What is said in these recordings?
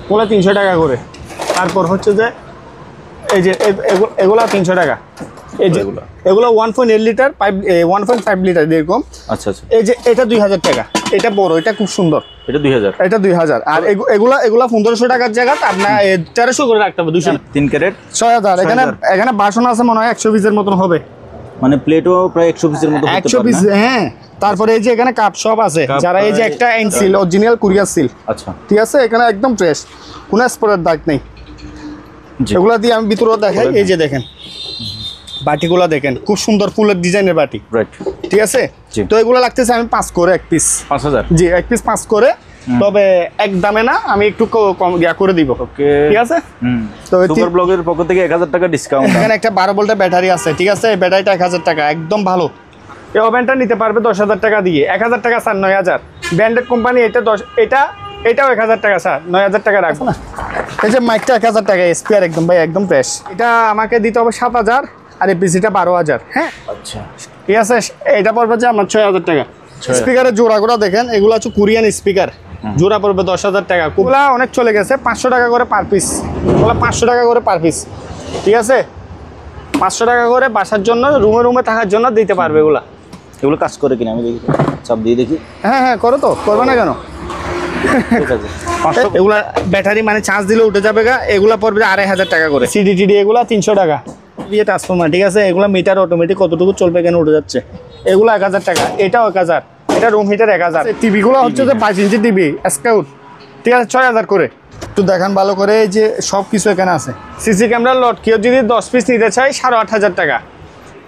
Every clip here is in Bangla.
ওগুলো 300 টাকা করে। তারপর হচ্ছে যে এই যে এগুলা 300 টাকা। এই যে এগুলো 1.8 লিটার 1.5 লিটার এরকম। আচ্ছা আচ্ছা। এই যে এটা 2000 টাকা, এটা বড়, এটা খুব সুন্দর, এটা 2000, এটা 2000। আর এগুলা 1500 টাকার জায়গা আপনার 1300 করে রাখতে হবে। 3 ক্যারেট 6000। এখানে বাসন আছে মনে হয় 100 পিসের মতন হবে, মানে প্লেটও প্রায় 100 পিসের মতো হতে পারে 100 পিস। হ্যাঁ, তারপরে এই যে এখানে কাপ সব আছে, যারা এই যে একটা এনসিল অরিজিনাল কুরিয়ার সিল। আচ্ছা, ঠিক আছে, এখানে একদম ফ্রেশ, কোনো স্পটের দাগ নেই। এগুলা দিয়ে আমি ভিতরে দেখাই। এই যে দেখেন বাটিগুলো দেখেন, খুব সুন্দর ফুলের ডিজাইনের বাটি। রাইট, ঠিক আছে। তো এগুলো লাগতেছে আমি 5 করে এক পিস 5000। জি, এক পিস 5 করে, তবে এক দামে না, আমি একটু কম করে দিব। ওকে, ঠিক আছে। তো সুপার ব্লগের পক্ষ থেকে 1000 টাকা ডিসকাউন্ট। এখানে একটা 12 ভোল্টের ব্যাটারি আছে। ঠিক আছে, এই ব্যাটারিটা 1000 টাকা, একদম ভালো। এই ওভেনটা নিতে পারবে 10000 টাকা দিয়ে। 1000 টাকা স্যার, 9000 ব্র্যান্ডেড কোম্পানি। এটাও 1000 টাকা স্যার, 9000 টাকা রাখবো না। এই যে মাইকটা 1000 টাকা স্পিয়ার, একদম ভাই, একদম ফ্রেশ। এটা আমাকে দিতে হবে 7000, আর এই পিসিটা 12000। হ্যাঁ, আচ্ছা, ঠিক আছে। এটা পড়বে যে আমার 6000 টাকা। স্পিকারের জোড়াগুলো দেখেন, এগুলো হচ্ছে কোরিয়ান স্পিকার, জোড়া পড়বে 10000 টাকা। ওগুলা অনেক চলে গেছে, 500 টাকা করে পার পিস। ওগুলো 500 টাকা করে পার পিস। ঠিক আছে, 500 টাকা করে বাসার জন্য, রুমে থাকার জন্য দিতে পারবে। এগুলো কাজ করে কিনা আমি দেখি, চাপ দিয়ে দেখি। হ্যাঁ, করো তো, করবে না কেন? ঠিক আছে। এগুলা ব্যাটারি মানে চার্জ দিলে উঠে যাবে গা। এগুলা পড়বে 2500 টাকা করে। সিডি এগুলা 300 টাকা দিয়ে ট্রান্সফরমার। ঠিক আছে, এগুলা মিটার অটোমেটিক কতটুকু চলবে, কেন উঠে যাচ্ছে। এগুলো 1000 টাকা, এটাও 1000, এটা রুম হিটার 1000। টিভিগুলো হচ্ছে যে 22 ইঞ্চি টিভি স্কাউট। ঠিক আছে, 6000 করে। একটু দেখান ভালো করে, এই যে সব কিছু এখানে আছে। সিসি ক্যামেরা লট, কেউ যদি 10 পিস নিতে চাই 8500 টাকা,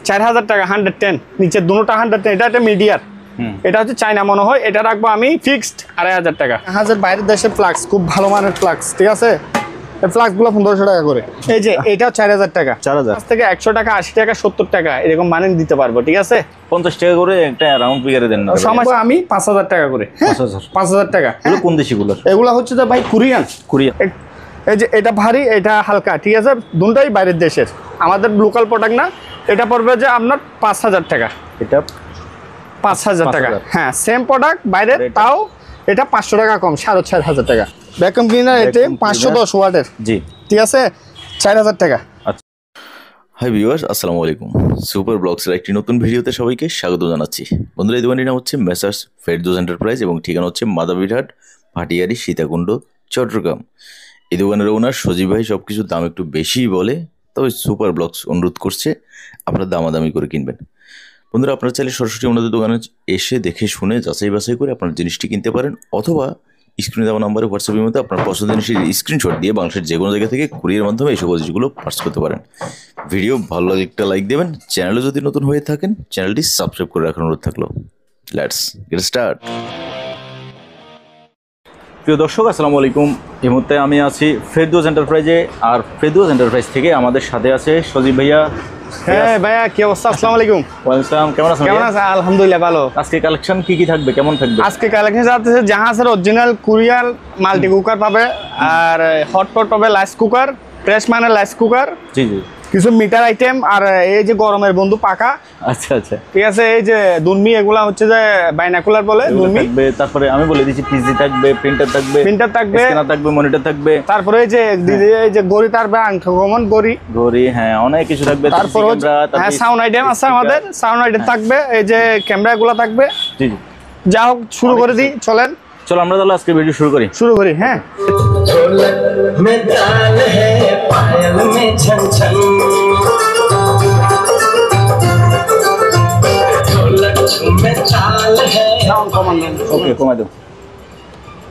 4000 টাকা 110, নিচে দুটোটা 110। এটা একটা মিডিয়ার, এটা হচ্ছে চায়না মনে হয়। এটা রাখবো আমি ফিক্সড 2500 টাকা। বাইরের দেশের ফ্লাক্স, খুব ভালো মানের ফ্লাক্স। ঠিক আছে, এই ফ্লাক্সগুলো 1500 টাকা করে। এই যে এটাও 4000 টাকা, 4000 থেকে 100 টাকা, 80 টাকা, 70 টাকা এরকম মানে দিতে পারবো। ঠিক আছে, 50 টাকা করে একটা রাউন্ড ফিগারে দেন না। আমি 5000 টাকা করে। 5000 টাকা। এগুলো কোন দেশিগুলো? এগুলো হচ্ছে যে ভাই কোরিয়ান। এই যে এটা ভারী, এটা হালকা। ঠিক আছে, দুটোই বাইরের দেশের, আমাদের লোকাল প্রোডাক্ট না। এটা পড়বে যে আপনার 5000 টাকা, এটা 5000 টাকা। হ্যাঁ, সেম প্রোডাক্ট বাইরের, তাও এটা 500 টাকা কম, 4500 টাকা। ভ্যাকুয়াম ক্লিনার এটা 510 ওয়াটের। জি, ঠিক আছে, 4000 টাকা। হাই ভিউয়ার্স, আসসালামু আলাইকুম। সুপার ব্লগসের একটি নতুন ভিডিওতে সবাইকে স্বাগত জানাচ্ছি। বন্ধুরা, এই দোকানটির নাম হচ্ছে মেসার্স ফেরদৌস এন্টারপ্রাইজ এবং ঠিকানা হচ্ছে মাদাবিরহাট, ভাটিয়ারি, সীতাকুণ্ড, চট্টগ্রাম। এই দোকানের ওনার সজীব ভাই সব কিছুর দাম একটু বেশিই বলে, তবে সুপার ব্লগস অনুরোধ করছে আপনারা দামাদামি করে কিনবেন। বন্ধুরা, আপনারা চাইলে সরাসরি ওনাদের দোকানে এসে দেখে শুনে যাচাই বাছাই করে আপনার জিনিসটি কিনতে পারেন, অথবা স্ক্রিনে দেওয়া নাম্বারে হোয়াটসঅ্যাপের মধ্যে আপনার পছন্দের জিনিসের স্ক্রিনশট দিয়ে বাংলাদেশের যে কোনো জায়গা থেকে কুরিয়ার মাধ্যমে এই সকল জিনিসগুলো পার্স করতে পারেন। ভিডিও ভালো লাগে একটা লাইক দেবেন, চ্যানেলে যদি নতুন হয়ে থাকেন চ্যানেলটি সাবস্ক্রাইব করে রাখার অনুরোধ থাকলো। Let's get start. প্রিয় দর্শক, আসসালামু আলাইকুম। এই মুহূর্তে আমি আছি ফেরদৌস এন্টারপ্রাইজে, আর ফেরদৌস এন্টারপ্রাইজ থেকে আমাদের সাথে আছে সজীব ভাইয়া। হ্যাঁ ভাইয়া, কি অবস্থা? আসসালামু আলাইকুম। ওয়ালাইকুম আসসালাম, কেমন আছেন? কেমন আছেন? আলহামদুলিল্লাহ ভালো। আজকে কালেকশন কি থাকবে, কেমন থাকবে? আজকে কালেকশন আছে জাহাজের অরিজিনাল কোরিয়ান মাল্টি কুকার পাবে, আর হটপট পাবে, রাইস কুকার, ফ্রেশ মানের রাইস কুকার। জি, কিছু মিটার আইটেম, আর এই যে গরমের বন্ধু পাকা। আচ্ছা, ঠিক আছে। এই যে দুনমি, এগুলা হচ্ছে যে বাইনাকুলার বলে দুনমি। তারপরে আমি বলে দিচ্ছি, পিসি থাকবে, প্রিন্টার থাকবে, স্ক্যানার থাকবে, মনিটর থাকবে। তারপরে এই যে গড়ি থাকবে, আনকমন গড়ি। হ্যাঁ, অনেক কিছু থাকবে। তারপর হ্যাঁ, সাউন্ড আইটেম আছে আমাদের, সাউন্ড আইটেম থাকবে। এই যে ক্যামেরাগুলো থাকবে। জি, যা হোক, শুরু করে দিই, চলেন। চলো আমরা তাহলে আজকে ভিডিও শুরু করি। হ্যাঁ, ওকে, কমাই দাও,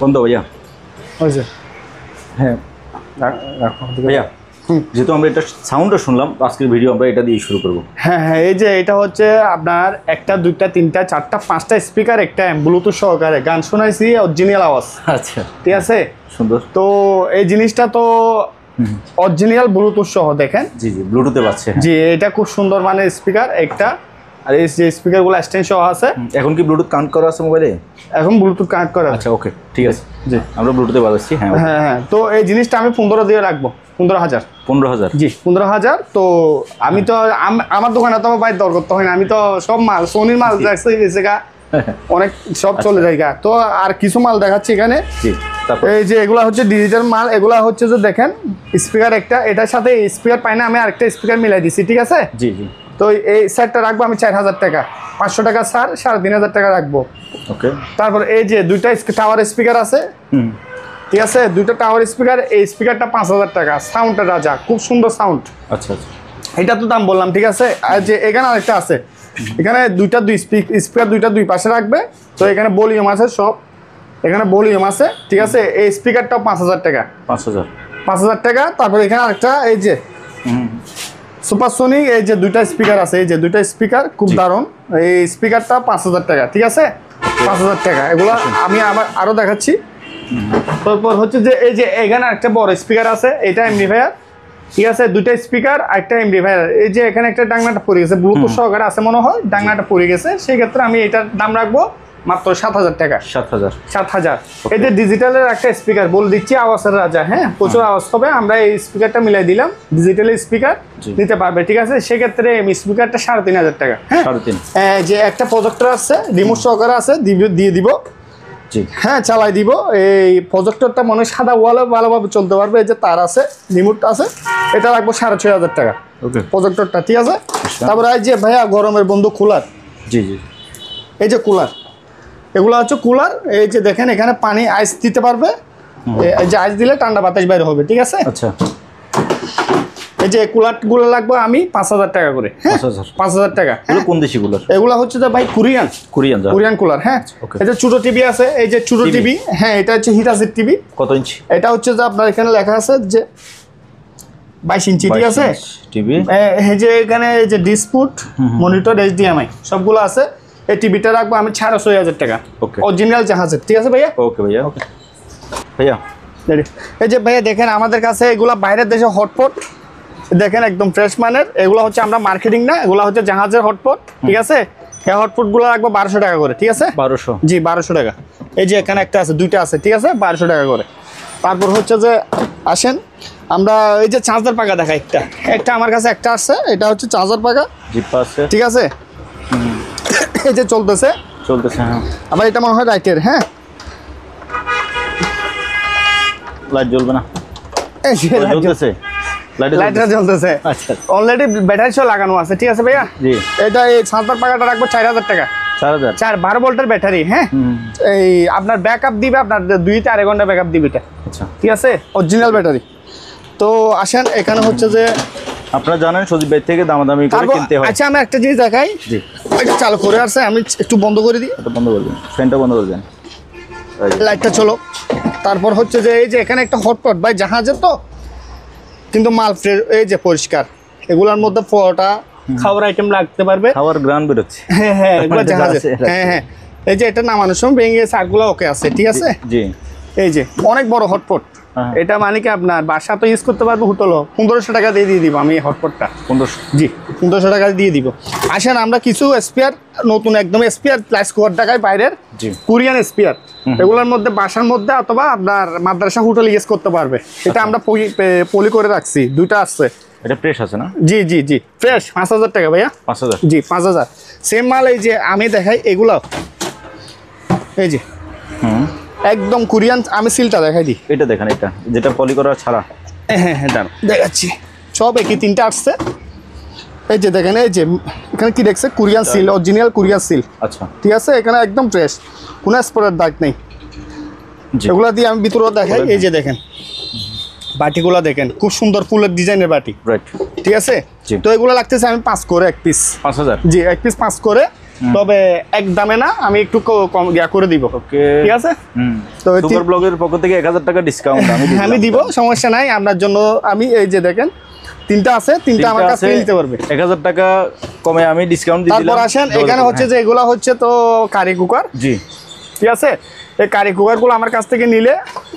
বন্ধ ভাইয়া। হ্যাঁ ভাইয়া, যেহেতু আমরা এটা সাউন্ডটা শুনলাম, আজকের ভিডিও আমরা এটা দিয়ে শুরু করবো। হ্যাঁ, এই যে এটা হচ্ছে আপনার 1টা 2টা 3টা 4টা 5টা স্পিকার, একটা ব্লুটুথ সহকারে গান শোনাইছি, অরিজিনাল আওয়াজ। আচ্ছা, ঠিক আছে, সুন্দর। তো এই জিনিসটা তো অরিজিনাল ব্লুটুথ সহ, দেখেন। জি, ব্লুটুথে পাচ্ছে। জি, এটা খুব সুন্দর মানের স্পিকার একটা। আর এই যে স্পিকারগুলো স্ট্যান্ড সহ আছে। এখন কি ব্লুটুথ কানেক্ট করা আছে মোবাইলে? এখন ব্লুটুথ কানেক্ট করা। আচ্ছা, ওকে, ঠিক আছে। জি, আমরা ব্লুটুথে বাজাচ্ছি। হ্যাঁ, তো এই জিনিসটা আমি 15 দিয়ে রাখবো। 15000। জি, 15000। তো আমি তো আমার দোকানে তো ভাই দর করতে হয় না, আমি তো সব মাল সোনির মাল রাখছি, অনেক সব চলে যায় গা। তো আর কিছু মাল দেখাচ্ছি এখানে। জি, তারপর এই যে এগুলা হচ্ছে ডিজিটাল মাল, এগুলা হচ্ছে যে দেখেন স্পিকার একটা, এটার সাথে স্পিকার পাই না, আমি আরেকটা স্পিকার মিলাই দিছি, ঠিক আছে। জি জি। তো এই সেটটা রাখবো আমি 4000 টাকা, 500 টাকা ছাড়, 3500 টাকা রাখবো। ওকে। তারপর এই যে দুইটা টাওয়ার স্পিকার আছে, ঠিক আছে, দুইটা টাওয়ার স্পিকার, এই স্পিকারটা 5000 টাকা, সাউন্ডটা রাজা, খুব সুন্দর সাউন্ড। আচ্ছা আচ্ছা। এটা তো দাম বললাম, ঠিক আছে। আর যে এখানে আরেকটা আছে, এখানে দুই স্পিকার দুইটা দুই পাশে রাখবে, তো এখানে ভলিউম আছে সব, এখানে ভলিউম আছে, ঠিক আছে। এই স্পিকারটাও 5000 টাকা, 5000 টাকা। তারপর এখানে আরেকটা এই যে সুপারসনিক, এই যে দুইটা স্পিকার আছে, এই যে দুইটা স্পিকার খুব দারুণ, এই স্পিকারটা 5000 টাকা, ঠিক আছে, 5000 টাকা। এগুলো আমি আরো দেখাচ্ছি। তারপর হচ্ছে যে এই যে এখানে একটা বড় স্পিকার আছে, এটা এমপ্লিফায়ার, ঠিক আছে, দুইটা স্পিকার একটা এমপ্লিফায়ার। এই যে এখানে একটা ডাংনাটা পড়ে গেছে, ব্লুটুথ সহকারে আছে মনে হয়, ডাংনাটা পড়ে গেছে, সেই ক্ষেত্রে আমি এটার দাম রাখবো মাত্র 7000 টাকা। 7000। এই যে ডিজিটালের একটা স্পিকার বলে দিচ্ছি, আওয়াজের রাজা, হ্যাঁ, প্রচুর আওয়াজ হবে, আমরা এই স্পিকারটা মিলাই দিলাম, ডিজিটাল স্পিকার নিতে পারবে, ঠিক আছে। সেক্ষেত্রে স্পিকারটা 3500 টাকা। হ্যাঁ, যে একটা প্রজেক্টর আছে, রিমোট সহকারে আছে, দিয়ে দিব, হ্যাঁ, চালাই দিব। এই প্রজেক্টরটা মনে হয় সাদা ওয়ালে ভালোভাবে চলতে পারবে, এই যে তার আছে, রিমোট আছে, এটা রাখবো 6500 টাকা প্রজেক্টরটা, ঠিক আছে। তারপরে এই যে ভাইয়া গরমের বন্ধু কুলার, এই যে কুলার, এগুলো হচ্ছে কুলার, এই যে দেখেন এখানে পানি আইস দিতে পারবে, এই যে আইস দিলে ঠান্ডা বাতাস বাইরে হবে, ঠিক আছে। আচ্ছা। এই যে কুলারগুলো লাগবে আমি 5000 টাকা করে, হ্যাঁ, 5000 টাকা। কোন দেশি কুলার? এগুলো হচ্ছে যে ভাই কোরিয়ান কুলার, হ্যাঁ। এই যে ছোট টিভি আছে, এই যে ছোট টিভি, হ্যাঁ, এটা হচ্ছে হিটাচির টিভি। কত ইঞ্চি? এটা হচ্ছে যে আপনার এখানে লেখা আছে যে 22 ইঞ্চি, ঠিক আছে। টিভি এই যে এখানে এই যে ডিসপুট, মনিটর, HDMI সবগুলো আছে। এই টিভিটা রাখবো আমি 6500 টাকা, অরিজিনাল জাহাজের, ঠিক আছে ভাইয়া। ওকে ভাইয়া। ভাইয়া এই যে ভাইয়া দেখেন আমাদের কাছে এগুলা বাইরের দেশে হটপট, দেখেন একদম ফ্রেশ মানের, এগুলো হচ্ছে আমরা মার্কেটিং না, এগুলো হচ্ছে জাহাজের হটপট, ঠিক আছে। এই হটপটগুলো রাখবো 1200 টাকা করে, ঠিক আছে। 1200? জি, 1200 টাকা। এই যে এখানে একটা আছে, দুইটা আছে, ঠিক আছে, 1200 টাকা করে। তারপর হচ্ছে যে আসেন আমরা এই যে চার্জার পাকা দেখাই, একটা আমার কাছে একটা আছে, এটা হচ্ছে চার্জার পাকা, ঠিক আছে। এই যে চলতেছে, হ্যাঁ। আবার এটা মনে হয় রাইটের, হ্যাঁ, লাইট জ্বলবে না, এই যে জ্বলতেছে, লাইটটা জ্বলতেছে, আচ্ছা, অলরেডি ব্যাটারি সহ লাগানো আছে, ঠিক আছে ভাইয়া। জি, এটা এই চার্জার পাকাটা রাখবো 4000 টাকা, 12 ভোল্টের ব্যাটারি, হ্যাঁ। এই আপনার ব্যাকআপ দিবে, আপনার 2-4 ঘন্টা ব্যাকআপ দিবে এটা, আচ্ছা, ঠিক আছে, অরিজিনাল ব্যাটারি। তো আসেন এখানে হচ্ছে যে আপনারা জানেন সজীব ভাই থেকে দামাদামি করে কিনতে হয়। আচ্ছা, আমি একটা জিনিস দেখাই, জি, এটা চালু করে আসছে, আমি একটু বন্ধ করে দিই, এটা বন্ধ করবেন, ফ্যানটা বন্ধ করে দেন, লাইটটা চলো। তারপর হচ্ছে যে এই যে এখানে একটা হটপট, ভাই জাহাজের তো, কিন্তু মাল ফ্রেশ, এই যে পরিষ্কার, এগুলোর মধ্যে পরোটা খাওয়ার আইটেম লাগতে পারবে, খাওয়ার গ্রান বেরোচ্ছে, হ্যাঁ হ্যাঁ, এগুলো জাহাজের, হ্যাঁ হ্যাঁ। এই যে এটা নামানোর সময় ভেঙে গেছে, আরগুলো ওকে আছে, ঠিক আছে। জি, এই যে অনেক বড় হটপট, এটা মানে কি আপনার বাসা তো ইউজ করতে পারবো, হোটেলও 1500 টাকা দিয়ে দিব আমি এই হটপটটা, 1500, জি 1500 টাকা দিয়ে দিব। আসেন আমরা কিছু স্পেয়ার, নতুন একদম স্পেয়ার প্লাস টাকায় বাইরের কোরিয়ান স্পেয়ার, এগুলোর মধ্যে বাসার মধ্যে অথবা আপনার মাদ্রাসা হোটেল ইউজ করতে পারবে, এটা আমরা পলি করে রাখছি, দুইটা আসছে। এটা ফ্রেশ আছে না? জি জি জি, ফ্রেশ, 5000 টাকা ভাইয়া। 5000? জি, 5000। সেম মাল, এই যে আমি দেখাই এগুলো, এই যে একদম কোরিয়ান, আমি সিলটা দেখাই দিই, এটা দেখেন, এটা যেটা পলি করা ছাড়া, হ্যাঁ হ্যাঁ দাঁড়ান দেখাচ্ছি, সব একই, 3টা আসছে। এই যে দেখেন, এই যে এখানে কি দেখছে, Korean seal, original Korean seal, আচ্ছা, ঠিক আছে। এখানে একদম ফ্রেশ, কোনো স্পটের দাগ নেই। এগুলা দিয়ে আমি ভিতরে দেখাই, এই যে দেখেন বাটিগুলো দেখেন, খুব সুন্দর ফুলের ডিজাইনের বাটি, রাইট, ঠিক আছে। তো এগুলো লাগতেছে আমি 5 করে এক পিস, 5000? জি, এক পিস 5 করে, তবে এক দামে না, আমি একটু কম করে দিব, ওকে, ঠিক আছে। তো সুপার ব্লগের পক্ষ থেকে 1000 টাকা ডিসকাউন্ট আমি দিব, সমস্যা নাই আপনার জন্য। আমি এই যে দেখেন 3টা আছে, 3টা আমার কাছে নিতে পারবে, 1000 টাকা কমে আমি ডিসকাউন্ট দিয়ে দিলাম। তারপর আসেন এখানে হচ্ছে যে এগুলা হচ্ছে তো কারি কুকার, জি, ঠিক আছে। এই কারি কুকারগুলো আমার কাছ থেকে নিলে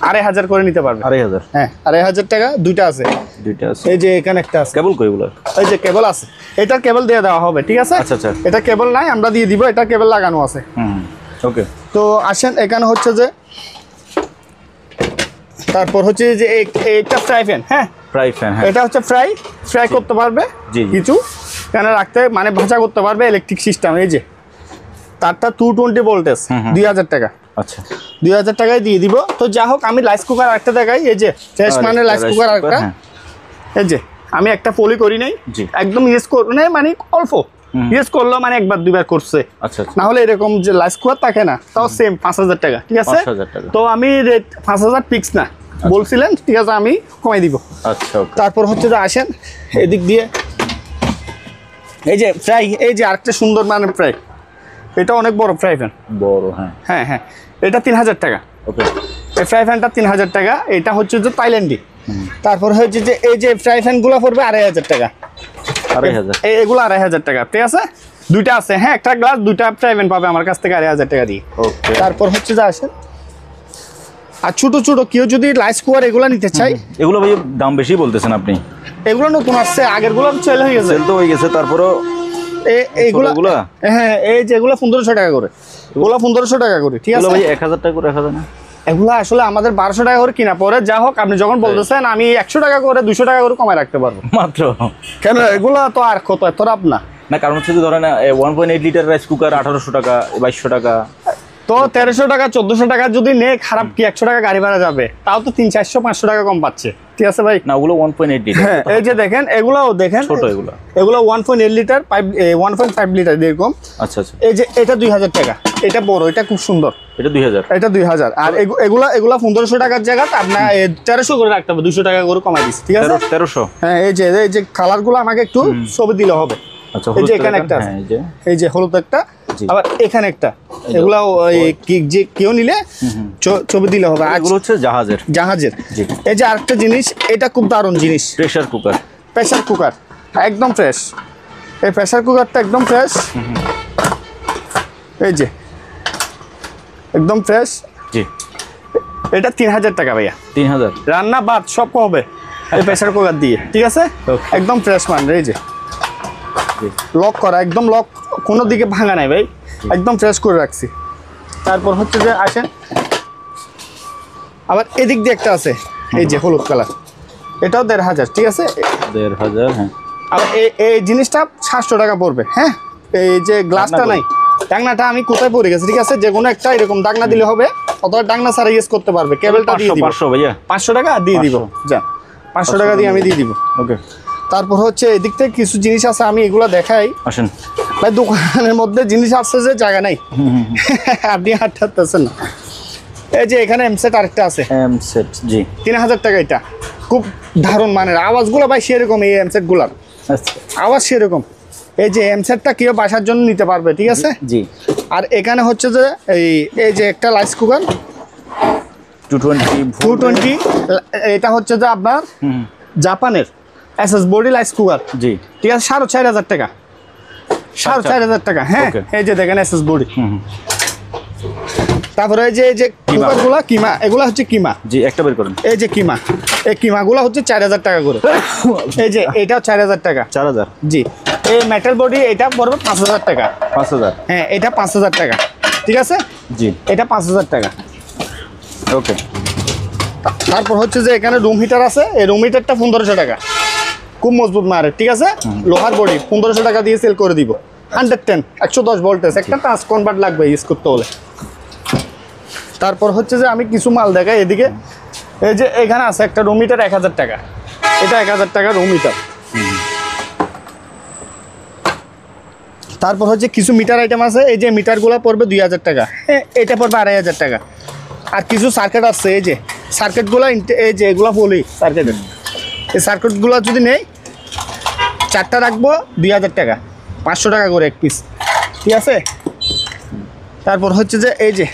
2500 করে নিতে পারবে, 2500, হ্যাঁ, 2500 টাকা। দুইটা আছে, এই যে এখানে একটা আছে, কেবল কইগুলো, এই যে কেবল আছে, এটার কেবল দিয়ে দেওয়া হবে, ঠিক আছে। আচ্ছা আচ্ছা, এটা কেবল নাই, আমরা দিয়ে দিব, এটা কেবল লাগানো আছে, ওকে। তো আসেন এখানে হচ্ছে যে তারপর হচ্ছে যে একটা ফ্রাই প্যান, হ্যাঁ, ফ্রাই প্যান, এটা হচ্ছে ফ্রাই করতে পারবে কিছু, এখানে রাখতে, মানে ভাজা করতে পারবে, ইলেকট্রিক সিস্টেম, এই যে তারটা 220 ভোল্টেজ 2000 টাকা। আচ্ছা 2000 টাকায় দিয়ে দিব। তো যা হোক আমি রাইস কুকার একটা দেখাই, এই যে ফ্রেশ মানে রাইস কুকার একটা, এই যে আমি একটা পলি করি নাই, একদম ইউজ করব না, মানে অল্প ইউজ করলো, মানে একবার দুইবার করছে। আচ্ছা না হলে এরকম যে রাইস কুকার থাকে না, তাও সেম 5000 টাকা, ঠিক আছে। তো আমি রেট 5000 ফিক্স না বলছিলেন, ঠিক আছে, আমি কমাই দিব। আচ্ছা তারপর হচ্ছে যে আসেন এদিক দিয়ে, এই যে ফ্রাই, এই যে আরেকটা সুন্দর মানে ফ্রাই, এটা অনেক বড় ফ্রাই প্যান, বড়, হ্যাঁ হ্যাঁ হ্যাঁ, এটা 3000 টাকা। ওকে, এই ফ্রাই প্যানটা 3000 টাকা, এটা হচ্ছে যে থাইল্যান্ডি। তারপর হচ্ছে যে এই যে ফ্রাই প্যানগুলো পড়বে 2500 টাকা, 2500, এগুলো 2500 টাকা, ঠিক আছে। দুইটা আছে, হ্যাঁ, একটা গ্লাস দুইটা ফ্রাই প্যান পাবে আমার কাছ থেকে 2500 টাকা দিয়ে। ওকে, তারপর হচ্ছে যে আসেন, আর ছোট ছোট কেউ যদি রাইস কুকার এগুলো নিতে চাই, এগুলো ভাই দাম বেশি বলতেছেন আপনি? এগুলো নতুন আসছে, আগেরগুলো সেল হয়ে গেছে, সেল তো হয়ে গেছে, তারপরও এইগুলো, হ্যাঁ, এই যেগুলো 1500 টাকা করে, ওগুলো 1500 টাকা করে, ঠিক আছে ভাই। 1000 টাকা করে 1000 না, এগুলো আসলে আমাদের 1200 টাকা করে কিনা পরে। যা হোক, আপনি যখন বলতেছেন আমি 100 টাকা করে 200 টাকা করে কমায় রাখতে পারবো মাত্র। কেন, এগুলো তো আর কত এত রাপ না। না, কারণ হচ্ছে যে ধরেন 1.8 লিটার রাইস কুকার 1800 টাকা, 2200 টাকা, তো 1300 টাকা 1400 টাকা যদি নে, খারাপ কি 100 টাকা গাড়ি ভাড়া যাবে, তাও তো 300 400 500 টাকা কম পাচ্ছে, ঠিক আছে ভাই। না ওগুলো 1.8 লিটার, হ্যাঁ, এই যে দেখেন, এগুলোও দেখেন ছোট, এগুলো 1.8 লিটার, 1.5 লিটার এরকম। আচ্ছা আচ্ছা, এই যে এটা 2000 টাকা, এটা বড়, এটা খুব সুন্দর, এটা 2000, এটা 2000। আর এগুলা 1500 টাকার জায়গা আপনার 1300 করে রাখতে হবে, 200 টাকা করে কমাই দিচ্ছি, ঠিক আছে। 1300, হ্যাঁ, এই যে কালারগুলো আমাকে একটু ছবি দিলে হবে। আচ্ছা, এই যে এখানে একটা আছে, এই যে হলুদ একটা, আবার এখানে একটা, এগুলা যে কেউ নিলে ছবি দিলে হবে। এগুলো হচ্ছে জাহাজের। এই যে আরেকটা জিনিস, এটা খুব দারুণ জিনিস, প্রেসার কুকার একদম ফ্রেশ। এই প্রেসার কুকারটা একদম ফ্রেশ, এই যে একদম ফ্রেশ। জি, এটা 3000 টাকা ভাইয়া, 3000, রান্না ভাত সব হবে এই প্রেসার কুকার দিয়ে, ঠিক আছে। একদম ফ্রেশ মান, এই যে লক করা, একদম লক, কোনো দিকে ভাঙা নাই ভাই, একদম ফ্রেশ করে রাখছি। তারপর হচ্ছে যে আসেন, আবার এদিক দিয়ে একটা আছে, এই যে হলুদ কালার, এটাও 1500, ঠিক আছে, 1500, হ্যাঁ। আবার এই জিনিসটা 700 টাকা পড়বে, হ্যাঁ। এই যে গ্লাসটা নাই, ডাকনাটা আমি কোথায় পড়ে গেছে, ঠিক আছে, যে কোনো একটা এরকম ডাকনা দিলে হবে, অথবা ডাকনা ছাড়া ইউজ করতে পারবে, কেবলটা দিয়ে দিব। 500 ভাইয়া, 500 টাকা দিয়ে দিব, যা 500 টাকা দিয়ে আমি দিয়ে দিব। ওকে, তারপর হচ্ছে এদিক থেকে কিছু জিনিস আছে, আমি এগুলো দেখাই। আসেন ভাই, দোকানের মধ্যে জিনিস আসছে যে জায়গা নাই, আপনি হাঁটতেছেন না। এই যে এখানে এমসেট আরেকটা আছে, এমসেট, জি, 3000 টাকা, এটা খুব দারুণ মানের, আওয়াজগুলো ভাই সেরকম, এই এমসেট গুলার আওয়াজ সেরকম। এই যে এমসেটটা কেউ বাসার জন্য নিতে পারবে, ঠিক আছে, জি। আর এখানে হচ্ছে যে এই যে একটা রাইস কুকার 220, এটা হচ্ছে যে আপনার জাপানের এসএস বডি রাইস কুকার, জি, ঠিক আছে, 4500 টাকা, 4500 টাকা, হ্যাঁ। এই যে দেখেন এসএস বডি। তারপরে এই যে কুকারগুলা কিমা, এগুলা হচ্ছে কিমা, জি, একটা বের করেন। এই যে কিমা, এই কিমাগুলা হচ্ছে 4000 টাকা করে। এই যে এটাও 4000 টাকা, 4000, জি। এই মেটাল বডি এটা পড়বে 5000 টাকা, 5000, হ্যাঁ, এটা 5000 টাকা, ঠিক আছে, জি, এটা 5000 টাকা। ওকে। তারপর হচ্ছে যে এখানে রুম হিটার আছে, এই রুম হিটারটা 1500 টাকা, খুব মজবুত মারে, ঠিক আছে, লোহার বডি, 1500 টাকা দিয়ে সেল করে দিব। 110 110 ভোল্টেজ, একটা ট্রান্স কনভার্ট লাগবে ইউজ করতে হলে। তারপর হচ্ছে যে আমি কিছু মাল দেখাই এদিকে, এই যে এখানে আছে একটা রুম হিটার 1000 টাকা, এটা 1000 টাকা রুম হিটার। তারপর হচ্ছে কিছু মিটার আইটেম আছে, এই যে মিটারগুলো পড়বে 2000 টাকা, এটা পড়বে 2500 টাকা। আর কিছু সার্কিট আছে, এই যে সার্কিটগুলো, এই যে এগুলো বলি সার্কিটের, এই সার্কিটগুলো যদি নেই 4টা রাখবো 2000 টাকা, 500 টাকা করে এক পিস, ঠিক আছে। তারপর হচ্ছে যে এই যে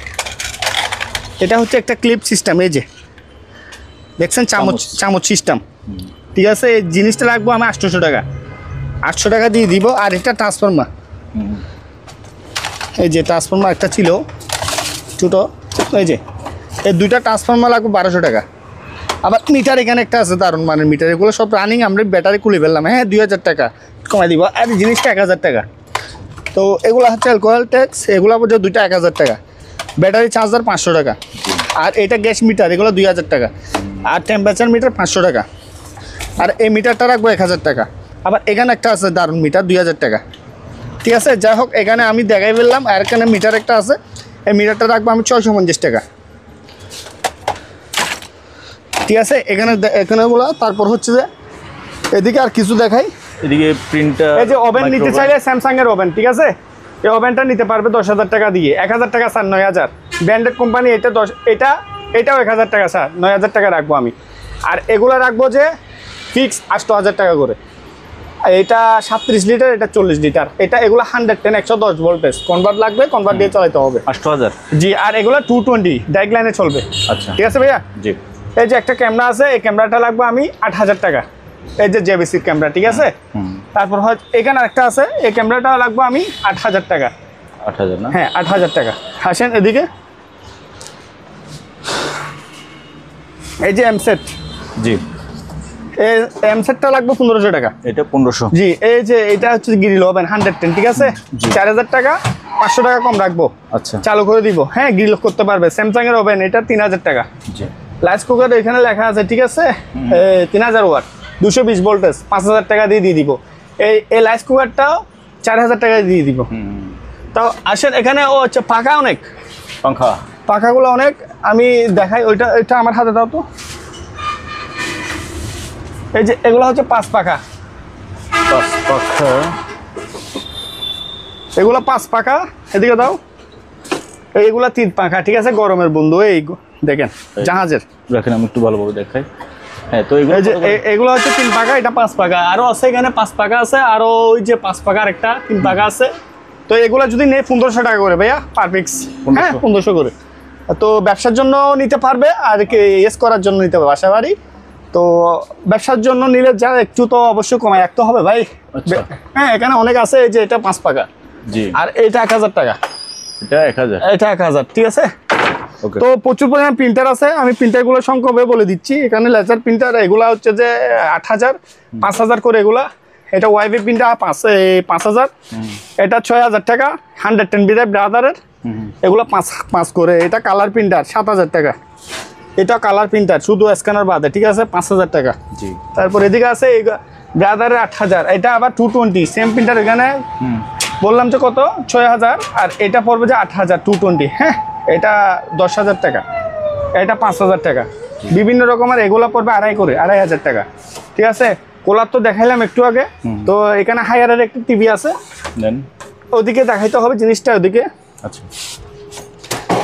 এটা হচ্ছে একটা ক্লিপ সিস্টেম, এই যে দেখছেন চামচ সিস্টেম, ঠিক আছে, এই জিনিসটা রাখবো আমি 800 টাকা, 800 টাকা দিয়ে দিব। আর এটা ট্রান্সফর্মার, এই যে ট্রান্সফর্মার একটা ছিল ছোটো, এই যে এই দুইটা ট্রান্সফর্মার লাগবে 1200 টাকা। আবার মিটার এখানে একটা আছে দারুণ মানের মিটার, এগুলো সব রানিং, আমরা ব্যাটারি খুলে ফেললাম, হ্যাঁ 2000 টাকা কমাই দিব। আর এই জিনিসটা 1000 টাকা। তো এগুলো হচ্ছে অ্যালকোহল ট্যাক্স, এগুলো পর্যন্ত দুইটা 1000 টাকা, ব্যাটারি চার্জার 500 টাকা, আর এটা গ্যাস মিটার, এগুলো 2000 টাকা, আর টেম্পারেচার মিটার 500 টাকা, আর এই মিটারটা রাখবো 1000 টাকা। আবার এখানে একটা আছে দারুণ মিটার 2000 টাকা, ঠিক আছে। যাই হোক, এখানে আমি দেখাই ফেললাম। আর এখানে মিটার একটা আছে, এই মিটারটা রাখবো আমি 650 টাকা। ঠিক আছে, এখানেগুলো। তারপর হচ্ছে যে এদিকে আর কিছু দেখাই। এদিকে প্রিন্টার, এই যে ওভেন নিতে চাইলে স্যামসাং এর ওভেন, ঠিক আছে, এই ওভেনটা নিতে পারবে 10,000 টাকা দিয়ে। 1,000 টাকা স্যার, 9,000 ব্র্যান্ডেড কোম্পানি। এটাও 1,000 টাকা স্যার, 9,000 টাকা রাখবো আমি। আর এগুলো রাখবো যে ফিক্স 8,000 টাকা করে। এটা 37 লিটার, এটা 40 লিটার। এগুলো 110 110 ভোল্টেজ। কনভার্ট লাগবে, কনভার্ট দিয়ে চালাতে হবে। 8,000। জি, আর এগুলো 220 ডাইরেক্ট লাইনে চলবে। আচ্ছা, ঠিক আছে ভাইয়া। জি। এই যে একটা ক্যামেরা আছে, এই ক্যামেরাটা লাগবে আমি 8,000 টাকা। এই যে জেবিসির ক্যামেরা, ঠিক আছে। তারপর হয়তো এখানে একটা আছে, এই ক্যামেরাটা লাগবে আমি 8,000 টাকা। 8,000 না? হ্যাঁ, 8,000 টাকা। আসেন এদিকে। এই যে এমসেট, জি, এই এমসেটটা লাগবে 1,500 টাকা। এটা 1,500। জি, এই যে এটা হচ্ছে গ্রিল ওভেন 110, ঠিক আছে। 4,000 টাকা, 500 টাকা কম রাখবো। আচ্ছা, চালু করে দিব। হ্যাঁ, গ্রিল করতে পারবে। স্যামসাং এর ওভেন, এটা 3,000 টাকা। জি। রাইস কুকার এখানে লেখা আছে, ঠিক আছে, 3,000 ওয়াট, 220 ভোল্টেজ, 5,000 টাকা দিয়ে দিব। এই রাইস কুকারটাও 4,000 টাকা দিয়ে দিব। তাও আসেন এখানে ও হচ্ছে পাখা অনেক, পাখাগুলো অনেক। আমি দেখাই, ওইটা আমার হাতে দাও তো। এই যে এগুলো হচ্ছে 5 পাখা। এগুলো 5 পাখা। এদিকে দাও। এইগুলা 3 পাখা, ঠিক আছে, গরমের বন্ধু। এই দেখেন জাহাজের। দেখেন, আমি একটু ভালোভাবে দেখাই। হ্যাঁ, তো এগুলো হচ্ছে 3 পাখা, এটা 5 পাখা। আরো আছে এখানে 5 পাখা আছে, আরো ওই যে 5 পাখার একটা 3 পাখা আছে। তো এগুলা যদি নেই 1,500 টাকা করে ভাইয়া, পার পিক্স। হ্যাঁ, 1,500 করে। তো ব্যবসার জন্য নিতে পারবে, আর ইয়েস করার জন্য নিতে পারবে, বাসা বাড়ি। তো ব্যবসার জন্য নিলে যা একটু তো অবশ্যই কমায় রাখতে হবে ভাই। হ্যাঁ, এখানে অনেক আছে। এই যে এটা 5 পাখা। জি। আর এটা 1,000 টাকা। এটা 1,000। এটা 1,000, ঠিক আছে। ওকে। তো প্রচুর পরিমাণ প্রিন্টার আছে, আমি প্রিন্টারগুলো সংক্ষেপে বলে দিচ্ছি। এখানে লেজার প্রিন্টার, এগুলা হচ্ছে যে 8,000, 5,000 করে এগুলা। এটা ওয়াইফাই প্রিন্টার 5,000। এটা 6,000 টাকা, 110 বিদায় ব্রাদারের। এগুলো 5 করে। এটা কালার প্রিন্টার 7,000 টাকা। এটা কালার প্রিন্টার শুধু স্ক্যানার বাদে, ঠিক আছে, 5,000 টাকা। জি। তারপর এদিকে আছে ব্রাদারের 8,000। এটা আবার 220 সেম প্রিন্টার। এখানে বললাম যে কত, 6,000। আর এটা পড়বে যে 8,000, 220। হ্যাঁ, এটা 10,000 টাকা। এটা 5,000 টাকা। বিভিন্ন রকমের এগুলো পড়বে 2,500 টাকা, ঠিক আছে। কোলার তো দেখাইলাম একটু আগে। তো এখানে হায়ারের একটা টিভি আছে, দেন ওদিকে দেখাইতে হবে জিনিসটা, ওদিকে। আচ্ছা।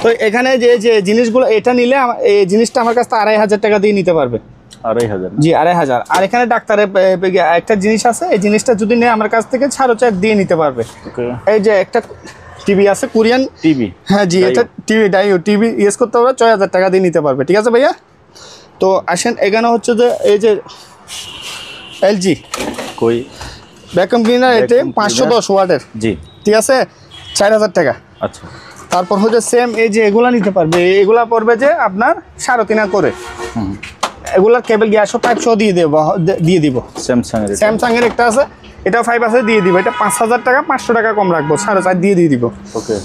তো এখানে যে জিনিসগুলো, এটা নিলে এই জিনিসটা আমার কাছে 2,500 টাকা দিয়ে নিতে পারবে। 2,500? জি, 2,500। আর এখানে ডাক্তারের একটা জিনিস আছে, এই জিনিসটা যদি নেয় আমার কাছ থেকে 4,500 দিয়ে নিতে পারবে। এই যে একটা টিভি আছে, কোরিয়ান টিভি। হ্যাঁ জি, এটা টিভি ইউজ করতে পারবে, 6,000 টাকা দিয়ে নিতে পারবে, ঠিক আছে ভাইয়া। তো আসেন এখানে হচ্ছে যে এই যে এলজি কই ভ্যাকুয়াম ক্লিনার, এটা 510 ওয়াটের। জি, ঠিক আছে, 4,000 টাকা। আচ্ছা। তারপর হচ্ছে সেম এই যে এগুলা নিতে পারবে, এগুলা পড়বে যে আপনার 3,500 করে। এগুলার কেবল গ্যাসও পাইপ সহ দিয়ে দিব। স্যামসাং এর একটা আছে, এটা 5 আছে, দিয়ে দিব। এটা 5,000 টাকা, 500 টাকা কম রাখবো, 4,500 দিয়ে দিব। ওকে।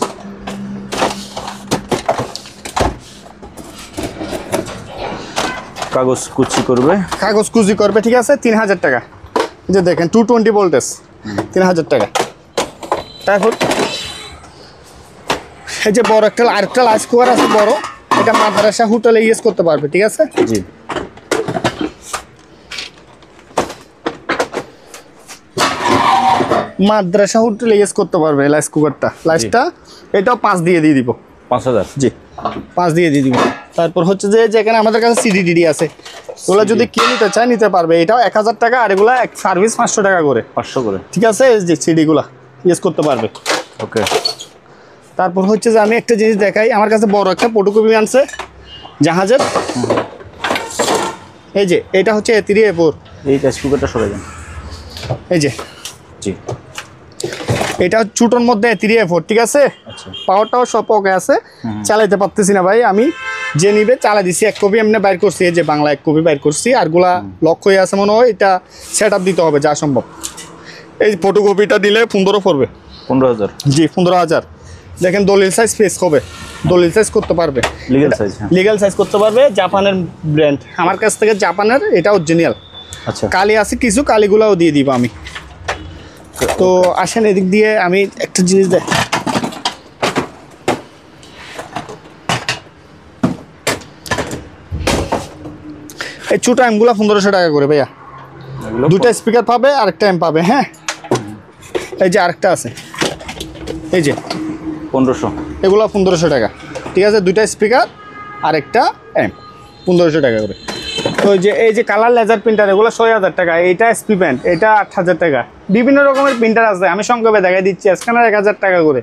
কাগজ কুচি করবে, ঠিক আছে, 3,000 টাকা। যে দেখেন 220 ভোল্টেজ, 3,000 টাকা। তারপর এই যে বড় আরেকটা রাইস কুকার আছে বড়, এটা মাদ্রাসা হোটেলে ইউজ করতে পারবে, ঠিক আছে। জি। মাদ্রাসা হোটেলে ইউজ করতে পারবে রাইস কুকারটা। লাইসটা এটাও 5 দিয়ে দিব। 5,000? জি, 5 দিয়ে দিব। তারপর হচ্ছে যে যেখানে আমাদের কাছে সিডি আছে, ওগুলো যদি কে নিতে চায় নিতে পারবে। এটাও 1,000 টাকা। আর এগুলা সার্ভিস 500 টাকা করে। 500 করে, ঠিক আছে। এই যে সিডিগুলা ইউজ করতে পারবে। ওকে। তারপর হচ্ছে যে আমি একটা জিনিস দেখাই, আমার কাছে বড় একটা ফটোকপি আনছে জাহাজের। এই যে এটা হচ্ছে A3 A4। এই রাইস কুকারটা সরে যান। এই যে, জি, এটা ছোটোর মধ্যে A3 A4, ঠিক আছে। আচ্ছা। পাওয়ারটাও সব ওকে আছে, চালাইতে পারতেছি না ভাই। আমি যে নিবে চালা দিছি, 1 কপি এমনি বাইর করছি। এই যে বাংলা 1 কপি বাইর করছি, আরগুলা লক হয়ে আছে মনে হয়। এটা সেট আপ দিতে হবে যা সম্ভব। এই ফটোকপিটা দিলে 15 পড়বে। 15,000? জি, 15,000। দেখেন দলিল সাইজ পেস হবে, দলিল সাইজ করতে পারবে, লিগ্যাল সাইজ করতে পারবে। জাপানের ব্র্যান্ড, আমার কাছ থেকে জাপানের, এটা অরিজিনাল। আচ্ছা। কালি আছে কিছু, কালিগুলাও দিয়ে দিব আমি। তো আসেন এদিক দিয়ে আমি একটা জিনিস দেখ, এই ছোট অ্যাম্পগুলো 1500 টাকা করে ভাইয়া। দুটা স্পিকার পাবে আর একটা অ্যাম্প পাবে। হ্যাঁ, এই যে আরেকটা আছে, এই যে 1500, এগুলো 1500 টাকা। ঠিক আছে, দুইটা স্পিকার আর একটা অ্যাম্প 1500 টাকা করে। তো এই যে কালার লেজার প্রিন্টার এগুলো 6000 টাকা। এইটা এসপি প্যান্ট, এটা 8000 টাকা। বিভিন্ন রকমের প্রিন্টার আছে, আমি সংক্ষেপে দেখাই দিচ্ছি। স্ক্যানার 1000 টাকা করে,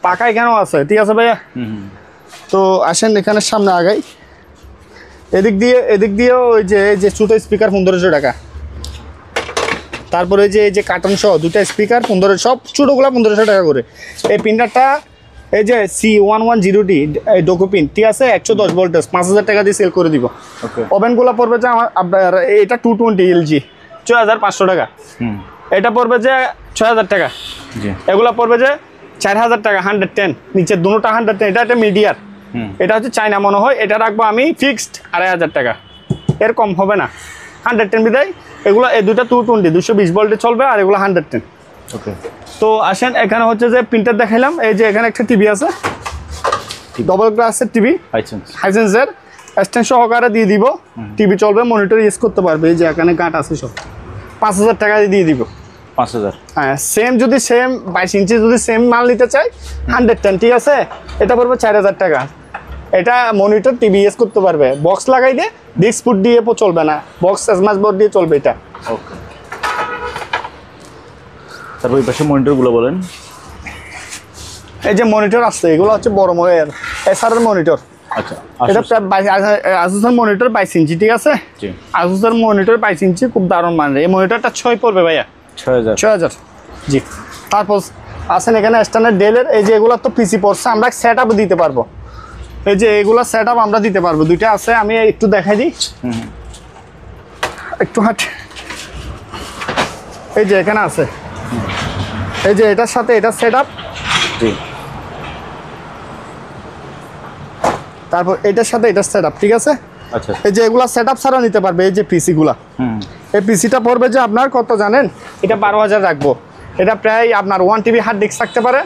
পাকা এখানেও আছে। ঠিক আছে ভাইয়া, তো আসেন এখানে সামনে আগাই। এদিক দিয়েও ওই যে ছোটো স্পিকার 1500 টাকা। তারপরে এই যে কার্টন সহ দুটা স্পিকার 1500, সব ছোটোগুলো 1500 টাকা করে। এই প্রিন্টারটা এই যে C110D ডোকোপিন, ঠিক আছে, 110 ভোল্টেজ, 5000 টাকা দিয়ে সেল করে দিব। ওভেনগুলো পড়বে যে আপনার এটা 220 LG 6500 টাকা। এটা পড়বে যে 6000 টাকা। এগুলো পড়বে যে 4000 টাকা, 110, নিচে দুটোটা 110। এটা একটা মিডিয়ার, এটা হচ্ছে চায়না মনে হয়। এটা রাখবো আমি ফিক্সড 2500 টাকা, এর কম হবে না। 110 বিদায় এগুলো, এই দুটা 220 220 ভোল্টে চলবে, আর এগুলো 110। ওকে, তো আসেন এখানে হচ্ছে যে প্রিন্টার দেখাইলাম। এই যে এখানে একটা টিভি আছে, ডবল গ্লাসের টিভি, হাইসেন্সের স্ট্যান্ড সহকারে দিয়ে দিব। টিভি চলবে, মনিটর ইউজ করতে পারবে। এই যে এখানে গাঁট আছে সব, 5000 টাকা দিয়ে দিব। 5000, হ্যাঁ, সেম যদি সেম 22 ইঞ্চি যদি সেম মাল নিতে চাই 110, ঠিক আছে, এটা পড়বে 4000 টাকা। এটা মনিটর টিভি ইউজ করতে পারবে। বক্স লাগাই দিয়ে ডিস্ক ফুট দিয়ে চলবে না, বক্স স্মার্ট বোর্ড দিয়ে চলবে এটা। ওকে, তারপর এই পাশে মনিটরগুলো বলেন। এই যে মনিটর আসছে, এগুলো হচ্ছে বড় মনিটর, এসআরের মনিটর। আচ্ছা, এটা আসুসের মনিটর 22 ইঞ্চি, ঠিক আছে, আসুসের মনিটর 22 ইঞ্চি, খুব দারুণ মানের। এই মনিটরটা 6 পড়বে ভাইয়া, 6000। জি, তারপর আসেন এখানে স্ট্যান্ডার্ড ডেলের। এই যে এগুলো তো পিসি পড়ছে, আমরা সেট আপ দিতে পারবো। এই যে এগুলো সেট আপ আমরা দিতে পারবো, দুইটা আছে, আমি একটু দেখাই দিই। একটু হাট, এই যে এখানে আছে, এই যে এটার সাথে এটা সেট আপ, তারপর এটার সাথে এটা সেট আপ, ঠিক আছে। আচ্ছা, এই যে এগুলা সেট আপ ছাড়া নিতে পারবে। এই যে পিসি গুলা, এই পিসিটা পড়বে যে আপনার কত জানেন, এটা 12000 রাখবো। এটা প্রায় আপনার 1 TB হার্ড ডিস্ক থাকতে পারে,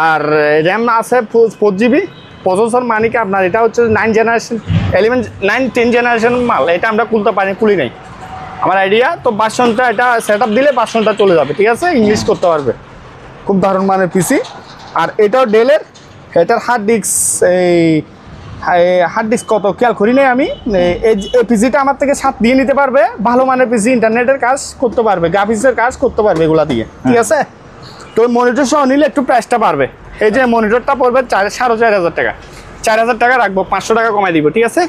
আর র্যাম আছে 4 GB। প্রসেসর মানে কি আপনার এটা হচ্ছে 9 জেনারেশন 10 জেনারেশন মাল। এটা আমরা খুলি নাই, আমার আইডিয়া। তো ভার্সনটা এটা সেট আপ দিলে ভার্সনটা চলে যাবে, ঠিক আছে, ইংলিশ করতে পারবে। খুব দারুণ মানের পিসি। আর এটাও ডেলের, এটার হার্ড ডিস্ক, এই হার্ড ডিস্ক কত খেয়াল করি নাই আমি। এই পিসিটা আমার থেকে 7 দিয়ে নিতে পারবে। ভালো মানের পিসি, ইন্টারনেটের কাজ করতে পারবে, গ্রাফিক্সের কাজ করতে পারবে এগুলা দিয়ে, ঠিক আছে। তো মনিটর সহ নিলে একটু প্রাইসটা বাড়বে। এই যে মনিটরটা পড়বে 4500 টাকা, 4000 টাকা রাখবো, 500 টাকা কমাই দিব, ঠিক আছে।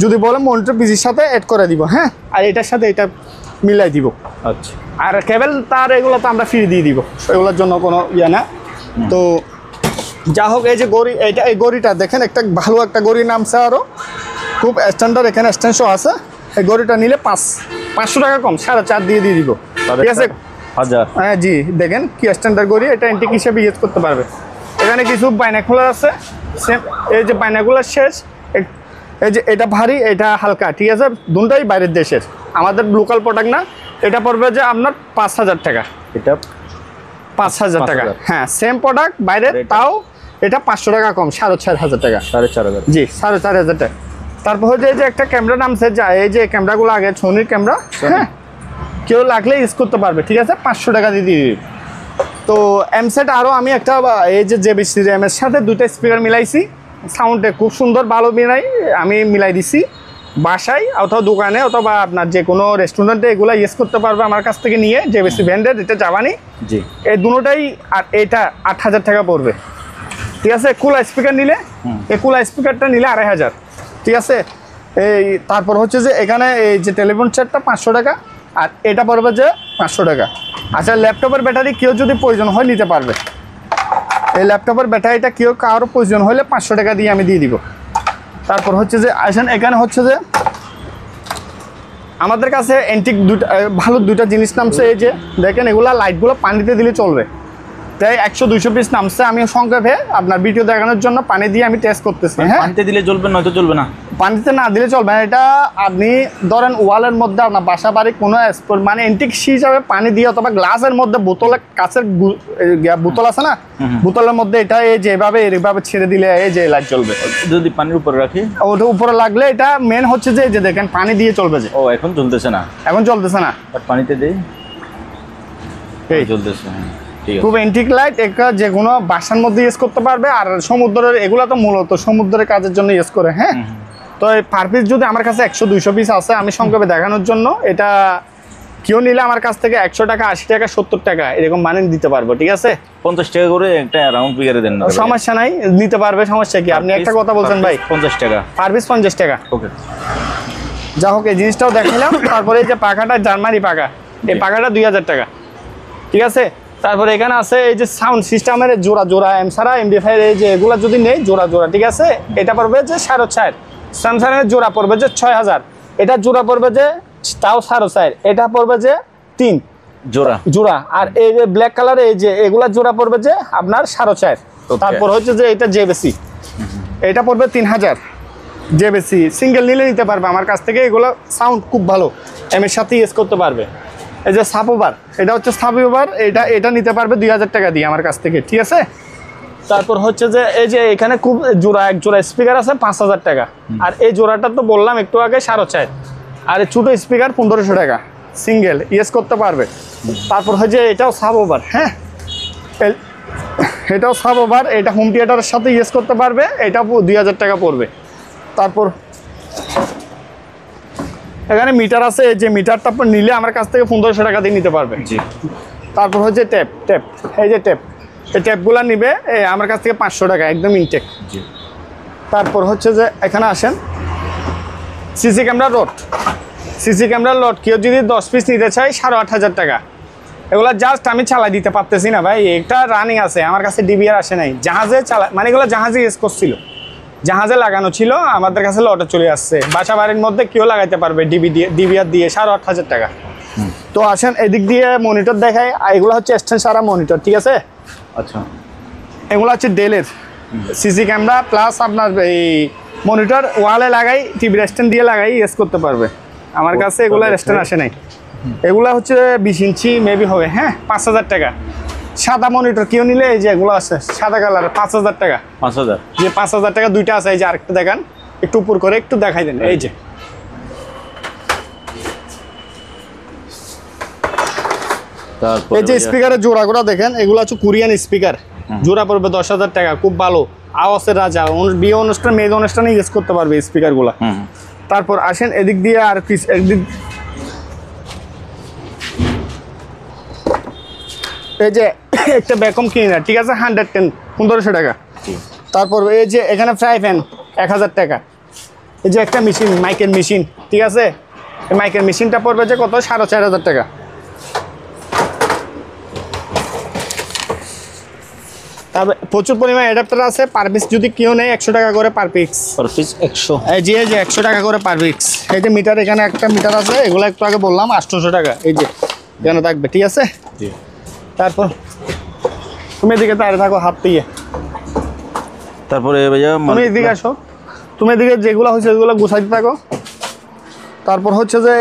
যদি বলে মনিটর পিসির সাথে অ্যাড করে দিব, হ্যাঁ, আর এটার সাথে এটা মিলাই দিব। আচ্ছা, আর কেবল তার এগুলো তো আমরা ফ্রি দিয়ে দিব, এগুলোর জন্য কোনো ইয়ে না। তো যা হোক, এই যে গড়ি, এই গড়িটা দেখেন, একটা ভালো একটা গড়ি নামছে, আরও খুব স্ট্যান্ডার্ড, এখানে স্ট্যান্ডও আছে। এই গড়িটা নিলে 500 টাকা কম, 4.5 দিয়ে দিব, ঠিক আছে। 1000, হ্যাঁ জি, দেখেন কি স্ট্যান্ডার্ড গড়ি, এটা অ্যান্টিক হিসেবে ইউজ করতে পারবে। এখানে কিছু বাইনাকুলার আছে, সেম এই যে বাইনাকুলার শেষ। এই যে এটা ভারী, এটা হালকা, ঠিক আছে, দুটোই বাইরের দেশের, আমাদের লোকাল প্রোডাক্ট না। এটা পড়বে যে আপনার 5000 টাকা, এটা 5000 টাকা। হ্যাঁ, সেম প্রোডাক্ট বাইরের, তাও এটা 500 টাকা কম, 4500 টাকা। 4500, জি, 4500 টাকা। তারপর হচ্ছে এই যে একটা ক্যামেরা নামছে, যা এই যে ক্যামেরাগুলো আগে সোনির ক্যামেরা, হ্যাঁ, কেউ লাগলে ইউজ করতে পারবে, ঠিক আছে, 500 টাকা দিয়ে দিই। তো এমসেট আরও আমি একটা, এই যে JBC র্যামের সাথে দুইটা স্পিকার মিলাইছি, সাউন্ডে খুব সুন্দর, ভালো আমি মিলাই দিছি। বাসায় অথবা দোকানে অথবা আপনার যে কোনো রেস্টুরেন্টে এগুলো ইউজ করতে পারবে আমার কাছ থেকে নিয়ে, JBC ব্র্যান্ডের, এটা জাপানি। জি, এই দুটোটাই। আর এটা 8000 টাকা পড়বে, ঠিক আছে। কুলা স্পিকার নিলে, এই কুলা স্পিকারটা নিলে 2500, ঠিক আছে। এই তারপর হচ্ছে যে এখানে এই যে টেলিফোন সেটটা 500 টাকা, আর এটা পড়বে যে 500 টাকা। আচ্ছা, ল্যাপটপের ব্যাটারি কেউ যদি প্রয়োজন হয় নিতে পারবে। এই ল্যাপটপের ব্যাটারিটা কেউ কারোর প্রয়োজন হলে 500 টাকা দিয়ে আমি দিয়ে দিব। তারপর হচ্ছে যে আসেন, এখানে হচ্ছে যে আমাদের কাছে অ্যান্টিক ভালো দুইটা জিনিস নামছে। এই যে দেখেন, এগুলা লাইটগুলো পানিতে দিলে চলবে, প্রায় 100-200 পিস নামছে। আমি সংক্ষেপে আপনার ভিডিও দেখানোর জন্য পানি দিয়ে আমি টেস্ট করতেছি। হ্যাঁ, পানিতে দিলে চলবে, নয়তো চলবে না। পানিতে না দিলে চলবে না। এটা আপনি ধরেন ওয়ালের মধ্যে আপনার বাসা বাড়ি কোনো মানে এন্টিক হিসাবে পানি দিয়ে অথবা গ্লাসের মধ্যে বোতলে কাছের বোতল আছে না, বোতলের মধ্যে এটা এই যে এইভাবে ছেড়ে দিলে এই যে লাইট জ্বলবে। যদি পানির উপরে রাখি, ওটা উপরে লাগলে এটা মেন হচ্ছে যে এই যে দেখেন পানি দিয়ে চলবে যে। ও এখন চলতেছে না, এখন চলতেছে না, বাট পানিতে দেই এই চলতেছে। হ্যাঁ ঠিক আছে। খুব এন্টিক লাইট, এটা যে কোনো বাসার মধ্যে ইউজ করতে পারবে। আর সমুদ্রের এগুলা তো মূলত সমুদ্রের কাজের জন্য ইউজ করে। হ্যাঁ, তো এই পার পিস যদি আমার কাছে 100-200 পিস আছে, আমি সংক্ষেপে দেখানোর জন্য এটা কেউ নিলে আমার কাছ থেকে 100 টাকা, 80 টাকা, 70 টাকা এরকম মানে দিতে পারবো। ঠিক আছে, 50 টাকা করে একটা রাউন্ড ফিগারে দেন না, সমস্যা নাই, নিতে পারবে, সমস্যা কি? আপনি একটা কথা বলছেন ভাই, 50 টাকা পার পিস 50 টাকা। ওকে, যা হোক, এই জিনিসটাও দেখাইলাম। তারপরে এই যে পাখাটা জার্মানি পাখা, এই পাখাটা 2000 টাকা। ঠিক আছে, তারপরে এখানে আছে এই যে সাউন্ড সিস্টেমের জোড়া এমসারা এমডিফাই, এই যে এগুলা যদি নেই জোড়া, ঠিক আছে, এটা পড়বে যে 4.5। স্যামসাংয়ের জোড়া পড়বে যে 6000, এটা জোড়া পড়বে যে তাও 4.5, এটা পড়বে যে 3 জোড়া। আর এই যে ব্ল্যাক কালার এই যে এগুলা জোড়া পড়বে যে আপনার 4.5। তারপর হচ্ছে যে এটা জেবেসি, এটা পড়বে 3000 জেবেসি। সিঙ্গেল নিলে নিতে পারবে আমার কাছ থেকে, এগুলো সাউন্ড খুব ভালো, এর সাথে ইউজ করতে পারবে। এই যে সাপোভার, এটা হচ্ছে সাপোভার, এটা নিতে পারবে 2000 টাকা দিয়ে আমার কাছ থেকে। ঠিক আছে, তারপর হচ্ছে যে এই যে এখানে খুব এক জোড়া স্পিকার আছে 5000 টাকা। আর এই জোড়াটা তো বললাম একটু আগে 4.5। আর এই ছোটো স্পিকার 1500 টাকা, সিঙ্গেল ইউজ করতে পারবে। তারপর হচ্ছে এটাও সাপোভার। হ্যাঁ, এটাও সাপোভার, এটা হোম থিয়েটারের সাথে ইউজ করতে পারবে, এটা 2000 টাকা পড়বে। তারপর এখানে মিটার আছে, এই যে মিটারটা নিলে আমার কাছ থেকে 1500 টাকা দিয়ে নিতে পারবে। জি। তারপর হচ্ছে ট্যাপ, এই যে ট্যাপ, এই ট্যাপগুলো নিবে আমার কাছ থেকে 500 টাকা, একদম ইনটেক। জি। তারপর হচ্ছে যে এখানে আসেন সিসি ক্যামেরা রড, কেউ যদি 10 পিস নিতে চাই 8500 টাকা। এগুলো জাস্ট আমি চালাই দিতে পারতেছি না ভাই, এটা রানিং আছে আমার কাছে, ডিবিআর আসে নাই। জাহাজে মানে এগুলো জাহাজে ইউজ করছিল, জাহাজে লাগানো ছিল, আমাদের কাছে লটে চলে আসছে। বাসা বাড়ির মধ্যে কেউ লাগাইতে পারবে ডিবিআর দিয়ে 8500 টাকা। তো আসেন এদিক দিয়ে মনিটর দেখায়, এগুলো হচ্ছে এক্সটেন্স সারা মনিটর। ঠিক আছে, আচ্ছা, এগুলো হচ্ছে ডেলের সিসি ক্যামেরা প্লাস আপনার এই মনিটর ওয়ালে লাগাই, টিভির স্ট্যান্ড দিয়ে লাগাই ইউজ করতে পারবে। আমার কাছে এগুলো স্ট্যান্ড আসে নাই, এগুলো হচ্ছে 20 ইঞ্চি মেবি হবে। হ্যাঁ, 5000 টাকা। সাদা মনিটর কেউ নিলে এই যে এগুলো আছে সাদা কালার 5000 টাকা। 5000, যে 5000 টাকা দুইটা আছে। এই যে আরেকটা দেখান, একটু উপর করে একটু দেখাই দেন। এই যে তারপর এই যে স্পিকারের জোড়াগুলো দেখেন, এগুলো হচ্ছে কোরিয়ান স্পিকার, জোড়া পড়বে 10,000 টাকা। খুব ভালো, আওয়াজের রাজা, বিয়ে অনুষ্ঠান মেয়ে অনুষ্ঠানে ইউজ করতে পারবে স্পিকারগুলো। তারপর আসেন এদিক দিয়ে আর একদিক, এই যে একটা ভ্যাকুয়াম ক্লিনার। ঠিক আছে, 110 1500 টাকা। তারপর এই যে এখানে ফ্রাই প্যান 1000 টাকা। এই যে একটা মেশিন, মাইকের মেশিন। ঠিক আছে, এই মাইকের মেশিনটা পড়বে যে কত 4500 টাকা। তারপর প্রচুর পরিমাণে অ্যাডাপ্টার আছে, পার পিস যদি কেউ নেই 100 টাকা করে পার পিস। 100। এই যে 100 টাকা করে পার পিস। এই যে মিটার, এখানে একটা মিটার আছে, এগুলো একটু আগে বললাম 800 টাকা। এই যে এখানে থাকবে। ঠিক আছে, জি। তারপর তুমি এদিকে দাঁড়িয়ে থাকো হাত দিয়ে, তারপরে ভাইয়া তুমি এদিকে আসো, তুমি এদিকে যেগুলো হচ্ছে এগুলো গুছাইতে থাকো। তারপর হচ্ছে যে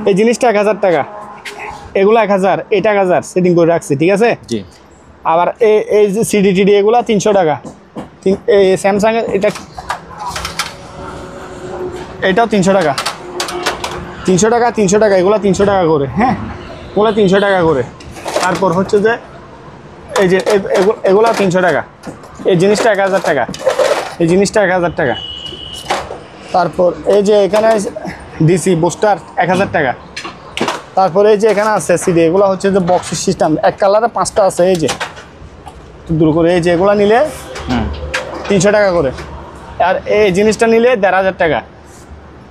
এই জিনিসটা 1000 টাকা, এগুলো 1000, এটা 1000 সেটিং করে রাখছি। ঠিক আছে, জি। আবার এই যে সিডি টিডি এগুলো 300 টাকা। এই স্যামসাংয়ের এটাও 300 টাকা, 300 টাকা, এগুলো 300 টাকা করে। হ্যাঁ, এগুলো 300 টাকা করে। তারপর হচ্ছে যে এই যে এগুলো 300 টাকা, এই জিনিসটা 1000 টাকা, এই জিনিসটা 1000 টাকা। তারপর এই যে এখানে ডিসি বুস্টার 1000 টাকা। তারপরে এই যে এখানে আছে সিডি, এগুলো হচ্ছে যে বক্সের সিস্টেম, এক কালারে 5টা আছে। এই যে দূর করে এই যে এগুলো নিলে 300 টাকা করে। আর এই জিনিসটা নিলে 1500 টাকা।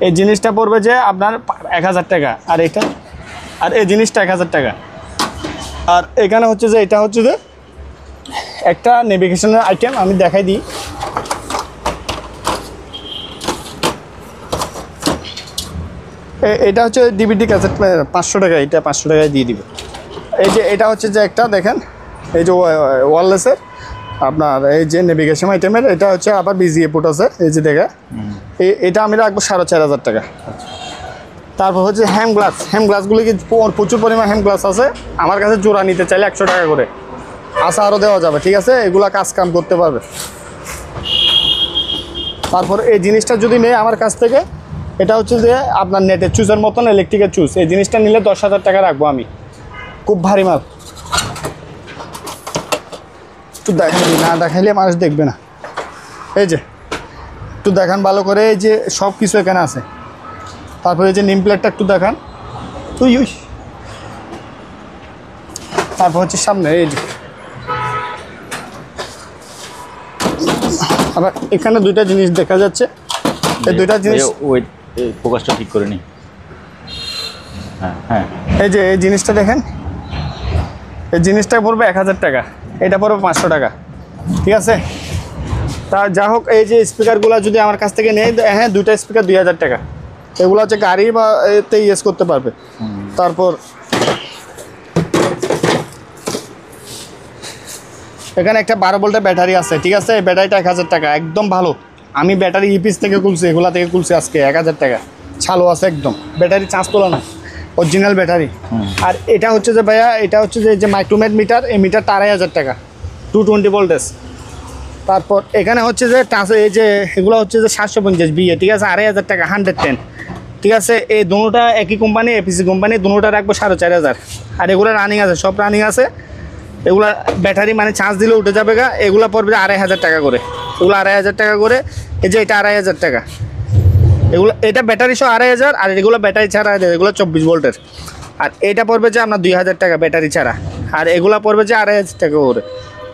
এই জিনিসটা পড়বে যে আপনার 1000 টাকা। আর এটা, আর এই জিনিসটা 1000 টাকা। আর এখানে হচ্ছে যে এটা হচ্ছে যে একটা নেভিগেশনের আইটেম, আমি দেখাই দিই। এটা হচ্ছে ডিভিডি ক্যাসেট 500 টাকা, এটা 500 টাকায় দিয়ে দিবে। এই যে এটা হচ্ছে যে একটা দেখেন এই যে ওয়ারলেসের আপনার এই যে নেভিগেশন আইটেমের, এটা হচ্ছে আবার বিজিএ পোর্ট আছে, এই যে দেখা এটা আমি রাখবো 4,500 টাকা। তারপর হচ্ছে হ্যান্ড গ্লাসগুলি কি প্রচুর পরিমাণ হ্যান্ড গ্লাস আছে, আমার কাছে জোড়া নিতে চাইলে 100 টাকা করে, আশা আরও দেওয়া যাবে, ঠিক আছে, এগুলা কাজ কাম করতে পারবে। তারপর এই জিনিসটা যদি নেই আমার কাছ থেকে, এটা হচ্ছে যে আপনার নেটের চুজের মতন ইলেকট্রিকের চুজ, এই জিনিসটা নিলে 10,000 টাকা রাখবো আমি, খুব ভারী মাল। একটু দেখাবি, না দেখাইলে মানুষ দেখবে না। এই যে একটু দেখান ভালো করে, এই যে সব কিছু এখানে আছে। তারপরে এই যে নিম প্লেটটা একটু দেখান তুই। তারপর হচ্ছে সামনে এই যে আবার এখানে দুইটা জিনিস দেখা যাচ্ছে, এই দুইটা জিনিস ওয়েট ফোকাসটা ঠিক করে নি। হ্যাঁ হ্যাঁ, এই যে এই জিনিসটা দেখেন, এই জিনিসটা পড়বে 1,000 টাকা, এটা পড়বে 500 টাকা, ঠিক আছে। তা যা হোক, এই যে স্পিকারগুলো যদি আমার কাছ থেকে নেয়, হ্যাঁ দুইটা স্পিকার 2,000 টাকা, এগুলো হচ্ছে গাড়ি বা এতে ইউজ করতে পারবে। তারপর এখানে একটা 12 ভোল্টের ব্যাটারি আছে, ঠিক আছে, এই ব্যাটারিটা 1,000 টাকা, একদম ভালো। আমি ব্যাটারি ইপিস থেকে খুলছি, এগুলা থেকে খুলছি আজকে, 1,000 টাকা, ছালো আছে একদম, ব্যাটারি চার্জ তোলা না, অরিজিনাল ব্যাটারি। আর এটা হচ্ছে যে ভাইয়া, এটা হচ্ছে যে মাইক্রোমেট মিটার, এই মিটারটা 2,500 টাকা, 220 ভোল্টেজ। তারপর এখানে হচ্ছে যে এই যে এগুলো হচ্ছে যে 750 বিএ, ঠিক আছে, 2,500 টাকা, 110, ঠিক আছে। এই দুটোটা একই কোম্পানি, এপিসি কোম্পানি, দুটোটা রাখবো 4,500। আর এগুলো রানিং আছে, সব রানিং আছে, এগুলা ব্যাটারি মানে চার্জ দিলে উঠে যাবে গা, এগুলো পড়বে 2,500 টাকা করে, এগুলো 2,500 টাকা করে। এই যে এটা 2,500 টাকা, এগুলো এটা ব্যাটারি সহ 2,500, আর এগুলো ব্যাটারি ছাড়া, এগুলো 24 ভোল্টের। আর এটা পড়বে যে আপনার 2,000 টাকা ব্যাটারি ছাড়া, আর এগুলো পড়বে যে 2,500 টাকা করে,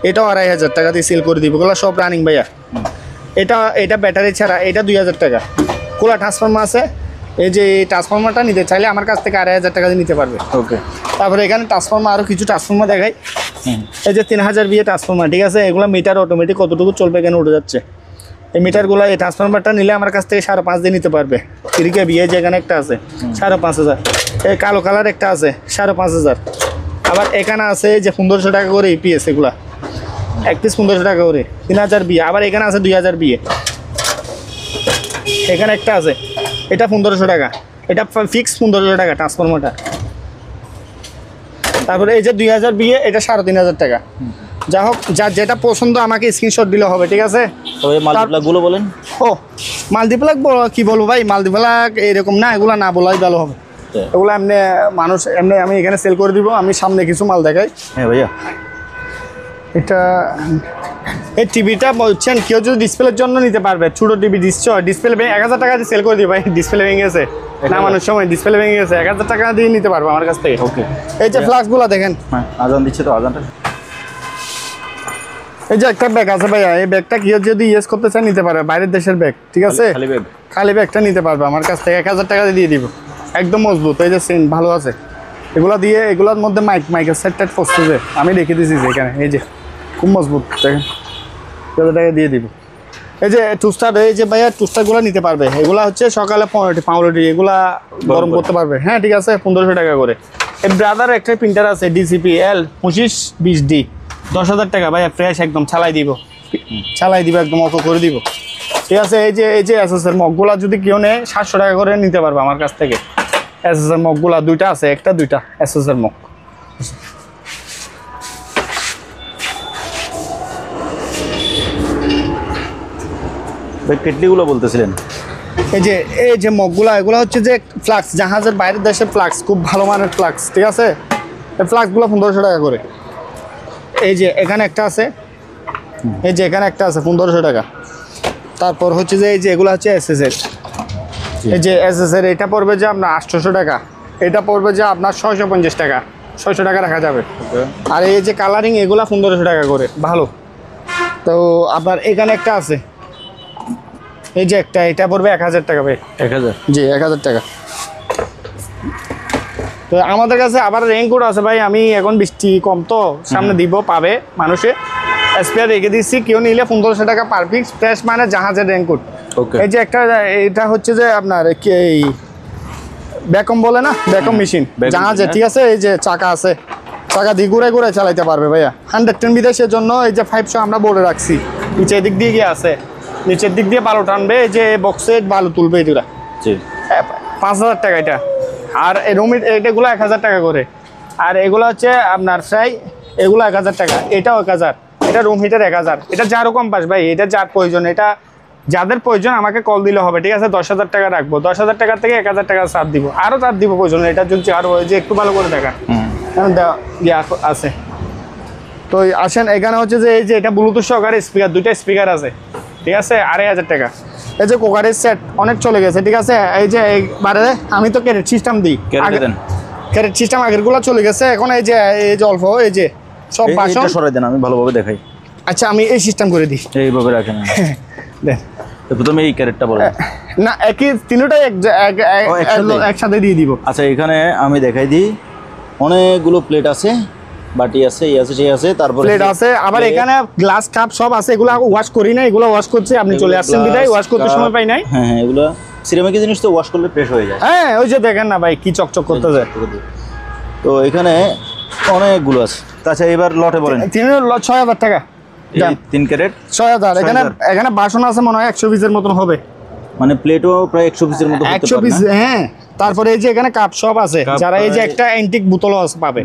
এটাও 2,500 টাকা দিয়ে সেল করে দিব, এগুলো সব রানিং ভাইয়া। এটা ব্যাটারি ছাড়া, এটা 2,000 টাকা। খোলা ট্রান্সফর্মার আছে, এই যে এই ট্রান্সফর্মারটা নিতে চাইলে আমার কাছ থেকে 2,500 টাকা দিয়ে নিতে পারবে। ওকে। তারপরে এখানে ট্রান্সফর্মার, আরও কিছু ট্রান্সফর্মার দেখাই। এই যে 3,000 বিএ ট্রান্সফর্মার, ঠিক আছে, এগুলো মিটার অটোমেটিক কতটুকু চলবে কেন উঠে যাচ্ছে, এই মিটারগুলো, এই ট্রান্সফর্মারটা নিলে আমার কাছ থেকে 5.5 দিয়ে নিতে পারবে। 3 বিএ যেখানে একটা আছে 5,500, এই কালো কালার একটা আছে 5,500। আবার এখানে আছে যে 1,500 টাকা করে ইপিএস, এগুলা এক পিস 1,500 টাকা করে, 3,000 বিএ। আবার এখানে আছে 2,000 বিএ, এখানে একটা আছে, এটা 1,500 টাকা, এটা ফিক্স 1,500 টাকা ট্রান্সফর্মারটা। তারপরে এই যে 2,000 বিএ, এটা 3,500 টাকা। যা হোক, যার যেটা পছন্দ আমাকে স্ক্রিনশট দিলে হবে, ঠিক আছে। তবে মাল্টিপ্লাগগুলো বলেন। ও মাল্টিপ্লাগ কি বলবো ভাই, মাল্টিপ্লাগ এরকম না, এগুলো না বলাই ভালো হবে, এগুলো এমনি মানুষ এমনি আমি এখানে সেল করে দিব। আমি সামনে কিছু মাল দেখাই। হ্যাঁ ভাইয়া, এটা এই টিভিটা বলছেন কেউ যদি ডিসপ্লের জন্য নিতে পারবে, ছোটো টিভি ডিসপ্লে 1,000 টাকা দিয়ে সেল করে দিই ভাই, ডিসপ্লে ভেঙে গেছে, নামানোর সময় ডিসপ্লে ভেঙে গেছে, 1,000 টাকা দিয়ে নিতে পারবো আমার কাছ থেকে। ওকে। এই যে ফ্লাক্সগুলো দেখেন, হ্যাঁ আজান দিচ্ছে তো, আজানটা। এই যে একটা ব্যাগ আছে ভাইয়া, এই ব্যাগটা কেউ যদি ইউজ করতে চায় নিতে পারবে, বাইরের দেশের ব্যাগ, ঠিক আছে, খালি ব্যাগ, খালি ব্যাগটা নিতে পারবে আমার কাছ থেকে, 1,000 টাকা দিয়ে দিব, একদম মজবুত। এই যে সেন ভালো আছে, এগুলো দিয়ে, এগুলোর মধ্যে মাইকের সেট টেট পড়ছে যে আমি রেখে দিয়েছি যে এখানে, এই যে খুব মজবুত, দেখেন 1,000 টাকা দিয়ে দিব। এই যে টুস্টার, এই যে ভাইয়া টুস্টারগুলো নিতে পারবে, এগুলো হচ্ছে সকালে 15টি পাউরুটি, এগুলা গরম করতে পারবে, হ্যাঁ ঠিক আছে, 1,500 টাকা করে। এই ব্রাদার একটা প্রিন্টার আছে ডিসিপি L2520D, 10,000 টাকা ভাইয়া, ফ্রেশ একদম, চালাই দিব একদম, অফ করে দিব, ঠিক আছে। এই যে এসএসের মগগুলা যদি কেউ নেয় 700 টাকা করে নিতে পারবে আমার কাছ থেকে। এসএসের মগগুলা দুইটা আছে, একটা দুইটা এসএসের মগ। ভাই কেটলিগুলো বলতেছিলেন। এই যে মগগুলা, এগুলো হচ্ছে যে ফ্লাক্স, জাহাজের বাইরের দেশের ফ্লাক্স, খুব ভালো মানের ফ্লাক্স, ঠিক আছে। এই ফ্লাক্সগুলো 1,500 টাকা করে। এই যে এখানে একটা আছে, এই যে এখানে একটা আছে 1,500 টাকা। তারপর হচ্ছে যে এই যে এগুলো হচ্ছে এসএসের, এই যে এসএসের, এটা পড়বে যে আপনার 800 টাকা, এটা পড়বে যে আপনার 650 টাকা, 600 টাকা রাখা যাবে। আর এই যে কালারিং, এগুলা 1,500 টাকা করে, ভালো। তো আপনার এখানে একটা আছে, এই যে একটা, এটা পড়বে 1,000 টাকা ভাই। 1,000? জি 1,000 টাকা। তো আমাদের কাছে আবার রেইনকোট আছে ভাই, আমি এখন বৃষ্টি কম তো সামনে দিব, পাবে মানুষে, স্পেয়ার রেখে দিচ্ছি, কেউ নিলে 1,500 টাকা পার পিস, ফ্রেশ মানে জাহাজের রেইনকোট। ওকে। এই যে একটা, এটা হচ্ছে যে আপনার এই ব্যাকম বলে না, ব্যাকম মেশিন জাহাজে, ঠিক আছে, এই যে চাকা আছে, চাকা দিয়ে ঘুরে ঘুরে চালাইতে পারবে ভাইয়া। 110 বিদেশের জন্য এই যে 500 আমরা বলে রাখছি। নিচের দিক দিয়ে গিয়ে আছে, নিচের দিক দিয়ে বালু টানবে, এই যে বক্সে বালু তুলবে এগুলা। জি 5000 টাকা এটা। আর এই রুম এটাগুলো 1000 টাকা করে। আর এগুলো হচ্ছে আপনার প্রায় এগুলো 1000 টাকা, এটাও 1000, এটা রুম হিটার 1000। এটা যারও কম পাস ভাই, এটা যার প্রয়োজন, এটা যাদের প্রয়োজন আমাকে কল দিলে হবে, ঠিক আছে? 10,000 টাকা রাখবো, 10,000 টাকা থেকে 1000 টাকা ছাড় দিব, আরও ছাড় দিব প্রয়োজন, এটা যদি আরও যে একটু ভালো করে দেখা আছে। তো আসেন এখানে হচ্ছে যে এই যে এটা ব্লুটুথ সহকারে স্পিকার, দুইটা স্পিকার আছে, ঠিক আছে? 2500 টাকা। এই যে কুকারের সেট অনেক চলে গেছে, ঠিক আছে? এই যে এইবারে আমি তো ক্যারেট সিস্টেম দিই, ক্যারেট সিস্টেম আগেরগুলো চলে গেছে, এখন এই যে অল্প এই যে সব বাসন সরাই দেন, আমি ভালোভাবে দেখাই। আচ্ছা আমি এই সিস্টেম করে দিই, এইভাবে রাখেন। দেখ প্রথমে এই ক্যারেটটা বলেন। না একই তিনটাই একসাথে দিয়ে দিব। আচ্ছা এখানে আমি দেখাই দিই, অনেকগুলো প্লেট আছে, বাটি আছে, এই আছে, সেই আছে, তারপরে প্লেট আছে, আবার এখানে গ্লাস কাপ সব আছে। এগুলো ওয়াশ করি না, এগুলো ওয়াশ করছি, আপনি চলে আসছেন বিদায় ওয়াশ করতে সময় পাই নাই। হ্যাঁ হ্যাঁ, এগুলো সিরামিকের জিনিস তো ওয়াশ করলে ফ্রেশ হয়ে যায়। হ্যাঁ ওই যে দেখেন না ভাই কি চকচক করতে যায়। তো এখানে অনেকগুলো আছে। আচ্ছা এবার লটে বলেন। 6000 টাকা, 3 ক্যারেট 6000। এখানে বাসন আছে মনে হয় 100 পিসের মতন হবে, মানে প্লেটও প্রায় 100 পিসের মতো হতে 100 পারে পিস। না? হ্যাঁ তারপরে এই যে এখানে কাপ সব আছে, কাপ যারা এই যে প্রায়- একটা অ্যান্টিক বোতলও আছে পাবে।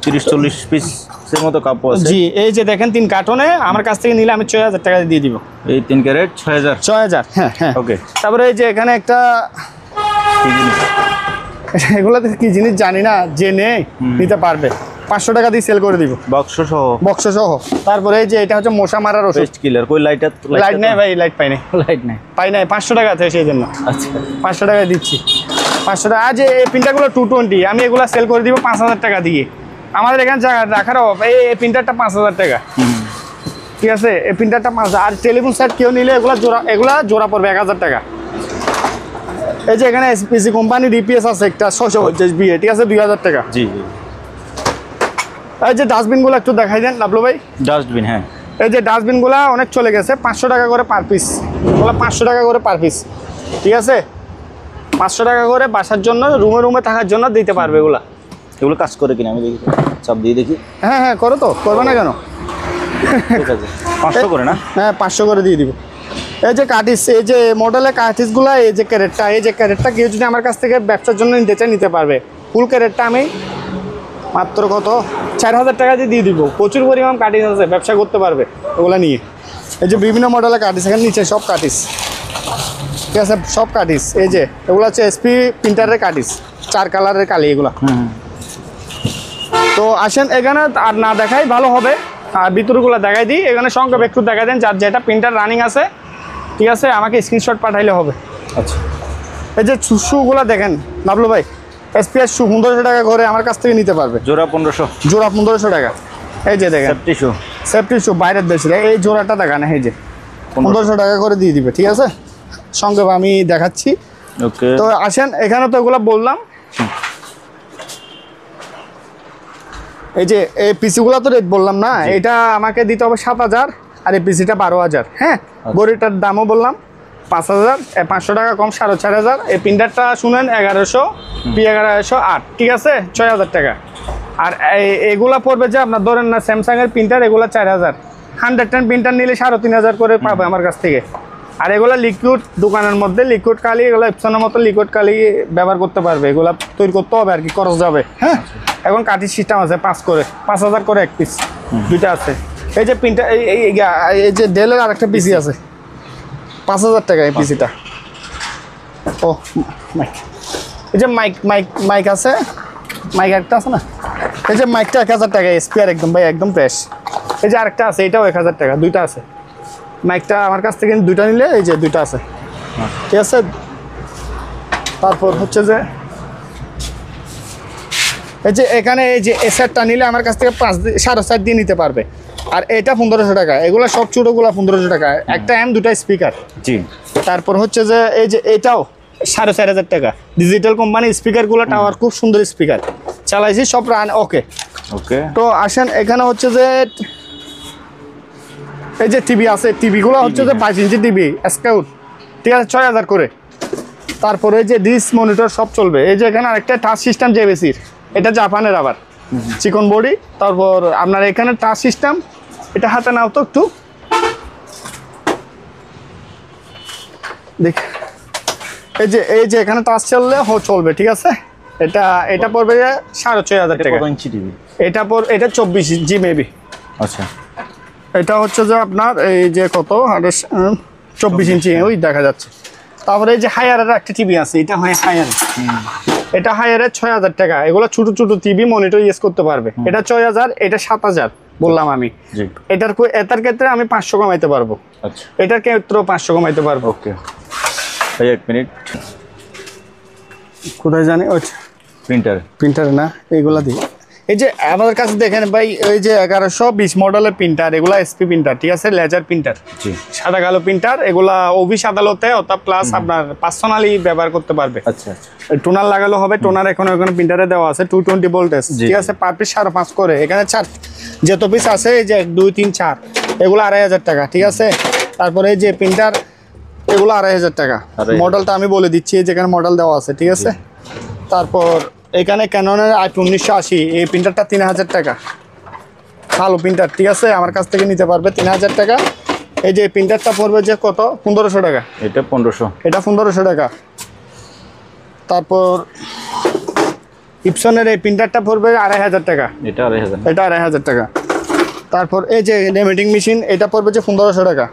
30-40 পিসের মতো কাপ আছে। জি এই যে দেখেন 3 কার্টনে আমার কাছ থেকে নিলে আমি 6000 টাকা দিয়ে দিব। এই 3 ক্যারেট 6000। 6000, হ্যাঁ হ্যাঁ। ওকে। তারপরে এই যে এখানে একটা কি জিনিস? এগুলো কি জিনিস জানি না, যে নেই নিতে পারবে, 500 টাকা দিয়ে সেল করে দিব, বাক্স সহ, বক্স সহ। তারপরে এই যে এটা হচ্ছে মশা মারার ওষুধ। পেস্ট কিলার। কই লাইট? লাইট নেই ভাই, লাইট পাই নাই, লাইট নাই। পাই নাই, 500 টাকা আছে সেই জন্য। আচ্ছা 500 টাকা দিচ্ছি, 500 টাকা। আজ এই প্রিন্টারগুলো 220, আমি এগুলো সেল করে দিব 5000 টাকা দিয়ে। আমাদের এখানে জায়গা রাখার অভাব, এই প্রিন্টারটা 5000 টাকা, ঠিক আছে? এই প্রিন্টারটা 5000। আর টেলিফোন সেট কেউ নিলে এগুলা জোড়া পড়বে 1000 টাকা। এই যে এখানে এসপিসি কোম্পানি ডিপিএস আছে একটা 650 বিএ, ঠিক আছে? 2000 টাকা। জি জি। এই যে ডাস্টবিনগুলো একটু দেখাই দেন লাভলু ভাই। ডাস্টবিন, হ্যাঁ এই যে ডাস্টবিনগুলো অনেক চলে গেছে, 500 টাকা করে পার পিস, ওগুলো 500 টাকা করে পার পিস, ঠিক আছে? 500 টাকা করে বাসার জন্য, রুমে রুমে থাকার জন্য দিতে পারবে এগুলা। এগুলো কাজ করে কিনা আমি দেখি, চাপ দিয়ে দেখি। হ্যাঁ হ্যাঁ করো, তো করবে না কেন? ঠিক আছে 500 করে না? হ্যাঁ 500 করে দিয়ে দিব। এই যে কাটিস, এই যে মডেলের কাটিসগুলো, এই যে ক্যারেটটা কেউ যদি আমার কাছ থেকে ব্যবসার জন্য নিতে চায় নিতে পারবে। ফুল ক্যারেটটা আমি মাত্র কত 4000 টাকা দিয়ে দিব। প্রচুর পরিমাণ কাটিস আছে, ব্যবসা করতে পারবে ওগুলো নিয়ে। এই যে বিভিন্ন মডেলের কাটিস, এখানে নিচে সব কাটিস, ঠিক আছে? সব কাটিস। এই যে এগুলো হচ্ছে এসপি প্রিন্টারের কাটিস, 4 কালারের কালি এগুলো। তো আসেন এখানে আর না দেখাই ভালো হবে, আর ভিতরগুলো দেখাই দিই। এখানে সংক্ষেপ একটু দেখাই দেন, যার যেটা প্রিন্টার রানিং আছে, ঠিক আছে? আমাকে স্ক্রিনশট পাঠাইলে হবে। আচ্ছা এই যে শুগুলো দেখেন লাভলু ভাই, এসপিএস শু 1500 টাকা করে আমার কাছ থেকে নিতে পারবে, জোড়া 1500, জোড়া 1500 টাকা। এই যে দেখেন সেফটি শু, সেফটি শু বাইরের দেশে, এই জোড়াটা দেখান, এই যে 1500 টাকা করে দিয়ে দিবে, ঠিক আছে? সংক্ষেপ আমি দেখাচ্ছি। ওকে। তো আসেন এখানে তো এগুলো বললাম। এই যে এই পিসিগুলো তো রেট বললাম না, এটা আমাকে দিতে হবে 7000, আর এই পিসিটা 12000। হ্যাঁ গড়িটার দামও বললাম 5000, 500 টাকা কম 4500। এই প্রিন্টারটা শুনেন 1100, P1108, ঠিক আছে? 6000 টাকা। আর এগুলা পড়বে যে আপনার ধরেন না স্যামসাংয়ের প্রিন্টার, এগুলো 4000। 110 প্রিন্টার নিলে 3500 করে পাবে আমার কাছ থেকে। আর এগুলো লিকুইড, দোকানের মধ্যে লিকুইড কালি, এগুলো এপসনের মতো লিকুইড কালি ব্যবহার করতে পারবে। এগুলো তৈরি করতে হবে আর কি, খরচ যাবে। হ্যাঁ এখন কাটির সিস্টেম আছে 5 করে, 5000 করে এক পিস, দুইটা আছে। এই যে প্রিন্টার, এই যে ডেলের আরেকটা পিসি আছে 5000 টাকা এই পিসিটা। ও মাইক, এই যে মাইক আছে, মাইক একটা আছে না, এই যে মাইকটা 1000 টাকা স্পিয়ার, একদম ভাই একদম ফ্রেশ। এই যে আরেকটা আছে, এটাও 1000 টাকা, দুইটা আছে। মাইকটা আমার কাছ থেকে দুইটা নিলে এই যে দুইটা আছে, ঠিক আছে? তারপর হচ্ছে যে এই যে এখানে এই যে সেটটা নিলে আমার কাছ থেকে 4.5 দিয়ে নিতে পারবে। আর এটা 1500 টাকা, এগুলো সব ছোটোগুলো 1500 টাকা, একটা দুটা স্পিকার। জি। তারপর হচ্ছে যে এই যে এটাও 4500 টাকা, ডিজিটাল কোম্পানি স্পিকারগুলো, টাওয়ার খুব সুন্দর স্পিকার, চালাইছি সব রান ওকে। ওকে। তো আসেন এখানে হচ্ছে যে এই যে টিভি আছে, টিভিগুলো হচ্ছে যে 22 ইঞ্চি টিভি স্কাউট, ঠিক আছে? 6000 করে। তারপরে এই যে ডিস মনিটর সব চলবে। এই যে এখানে আরেকটা টাচ সিস্টেম জেবিসির, এটা জাপানের আবার, চিকন বডি। তারপর আপনার এখানে টাচ সিস্টেম, এটা হাতে নাও তো একটু দেখ, এই যে এখানে টাচ চললে চলবে, ঠিক আছে। এটা পড়বে 6,500 টাকা। কত ইঞ্চি টিভি? এটা 24 ইঞ্চি মেবি। আচ্ছা, এটা হচ্ছে যে আপনার এই যে কত 24 ইঞ্চি ওই দেখা যাচ্ছে। তারপরে এই যে হায়ারের একটা টিভি আছে, এটা হয় হায়ার, এটা হায়ারের 6,000 টাকা। এগুলো ছোট ছোট টিভি মনিটর ইউজ করতে পারবে। এটা 6,000, এটা 7,000 বললাম আমি। এটার ক্ষেত্রে আমি 500 কমাইতে পারবো। আচ্ছা, এটার ক্ষেত্রেও 500 কমাইতে পারবো। ওকে ভাই, 1 মিনিট। কোথায় জানি ওই প্রিন্টার না, এইগুলা দিই। এই যে আমাদের কাছে দেখেন ভাই, ওই যে 1120 মডেলের প্রিন্টার, এগুলা এসপি প্রিন্টার, ঠিক আছে, লেজার প্রিন্টার, সাদা কালো প্রিন্টার। এগুলা অফিস আদালতে অর্থাৎ প্লাস আপনার পার্সোনালি ব্যবহার করতে পারবে। আচ্ছা, টোনার লাগালো হবে। টোনার এখানে প্রিন্টারে দেওয়া আছে 220 ভোল্টেজ, ঠিক আছে। পার পিস 5.5 করে। এখানে 4 যত পিস আছে, এই যে 1 2 3 4, এগুলো 2,500 টাকা, ঠিক আছে। তারপরে এই যে প্রিন্টার, এগুলো 2,500 টাকা। মডেলটা আমি বলে দিচ্ছি, যেখানে মডেল দেওয়া আছে, ঠিক আছে। তারপর এখানে ক্যাননের i1980, এই প্রিন্টারটা 3,000 টাকা, ভালো প্রিন্টার, ঠিক আছে। আমার কাছ থেকে নিতে পারবে 3,000 টাকা। এই যে প্রিন্টারটা পড়বে যে কত 1,500 টাকা। এটা 1500, এটা 1,500 টাকা। তারপর ইপসনের এই প্রিন্টারটা পড়বে 2,500 টাকা। এটা 2,500, এটা 2,500 টাকা। তারপর এই যে লেমিটিং মেশিন, এটা পড়বে যে 1,500 টাকা।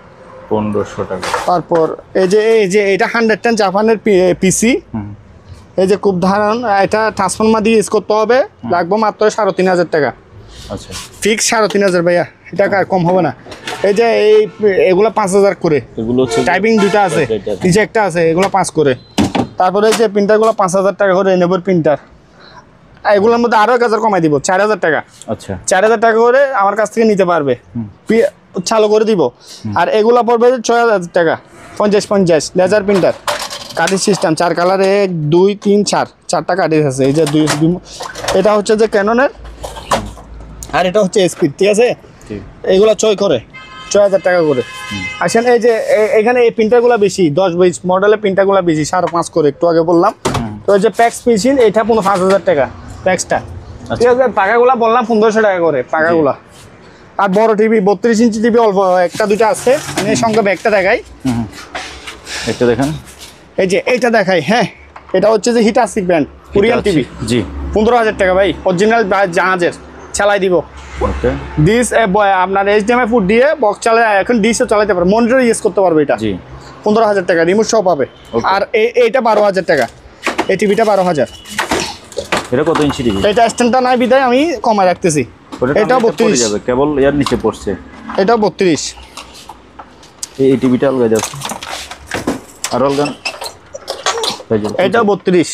1500 টাকা। তারপর এই যে এটা 110 জাপানের পিসি, এই যে খুব ধারণ, এটা ট্রান্সফর্মার দিয়ে ইউজ করতে হবে, লাগবে মাত্র 3,500 টাকা। আচ্ছা, ফিক্স 3,500 ভাইয়া, এটা কম হবে না। এই যে এগুলো 5,000 করে। এগুলো হচ্ছে টাইপিং দুটো আছে, নিচে একটা আছে, এগুলো 5 করে। তারপরে এই যে প্রিন্টারগুলো 5,000 টাকা করে, নেবর প্রিন্টার। এগুলোর মধ্যে আরো 1,000 কমাই দিব, 4,000 টাকা। আচ্ছা, 4,000 টাকা করে আমার কাছ থেকে নিতে পারবে, চালু করে দিব। আর এগুলো পড়বে 6,000 টাকা, 50 laser printer, cutting system, 4 colour, 1 2 3 4, 4টা কাটিং আছে। এই যে এটা হচ্ছে যে ক্যাননের, আর এটা হচ্ছে এসপি, ঠিক আছে। এগুলো 6 করে, 6,000 টাকা করে। আসেন এই যে এখানে এই প্রিন্টারগুলো বেশি, 10-20 মডেলের প্রিন্টারগুলো বেশি, 5.5 করে, একটু আগে বললাম। তো এই যে প্যাক্স মেশিন, এটা 5,000 টাকা প্যাক্সটা, ঠিক আছে। পাকাগুলা বললাম 1,500 টাকা করে পাকাগুলা। আর বড় টিভি 32 ইঞ্চি টিভি অল্প একটা দুইটা আছে, আমি সংখ্যা একটা দেখাই। এটা দেখেন, এই যে এইটা দেখাই, হ্যাঁ। এটা হচ্ছে যে হিটাচি ব্র্যান্ড কোরিয়ান টিভি, জি, 15,000 টাকা ভাই, অরিজিনাল জাহাজের, চালাই দিব। ওকে, ডিস আপনার HDMI ফুট দিয়ে বক্স চালায়, এখন ডিসও চালাতে পারবে, মনিটর ইউজ করতে পারবে। এটা জি, 15,000 টাকা, রিমোট সহ পাবে। আর এইটা 12,000 টাকা, এই টিভিটা 12,000। এটা কত ইঞ্চি টিভি? এটা স্ট্যান্ডটা নাই বিদায় আমি কমায় রাখতেছি। এটাও 32 যাবে, কেবল এর নিচে পড়ছে। এটাও 32। এই টিভিটা আলগা যাচ্ছে, আর আলগা। এটাও 32।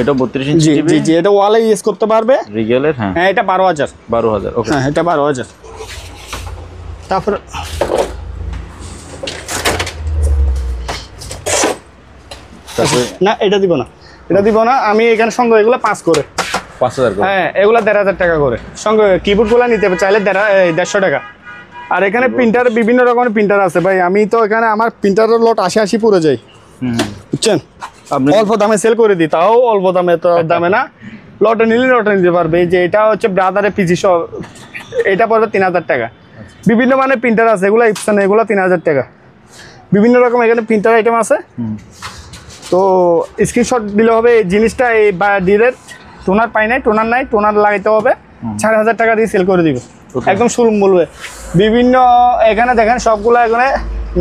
এটা 32 ইঞ্চি টিভি, জি জি, এটা ওয়ালে ইউজ করতে পারবে, রিগেলের। হ্যাঁ, এটা 12,000। 12,000, ওকে। হ্যাঁ, এটা 12,000। তারপর না, এটা দিব না, আমি এখানে সঙ্গে এগুলো 5 করে, 5,000 করে। হ্যাঁ, এগুলো 1,500 টাকা করে। সঙ্গে কিবোর্ডগুলো নিতে চাইলে 150 টাকা। আর এখানে প্রিন্টার বিভিন্ন রকমের প্রিন্টার আছে ভাই। আমি তো এখানে আমার প্রিন্টারের লট 80 পুরো যাই, বুঝছেন। অল্প দামে সেল করে দিই, তাও অল্প দামে, তো দামে না। লটে নিতে পারবে। এই যে এটা হচ্ছে ব্রাদারের পিসি, এটা পড়বে 3,000 টাকা। বিভিন্ন মানের প্রিন্টার আছে, এগুলো ইপসন, এগুলো 3,000 টাকা। বিভিন্ন রকম এখানে প্রিন্টার আইটেম আছে। তো স্ক্রিনশট দিলে হবে। এই জিনিসটা এই ডিরেক্ট টোনার পাই নাই, টোনার নাই, টোনার লাগাইতে হবে। 4,000 টাকা দিয়ে সেল করে দিব, একদম সুলভ মূল্যে। বিভিন্ন এখানে দেখেন সবগুলো এখানে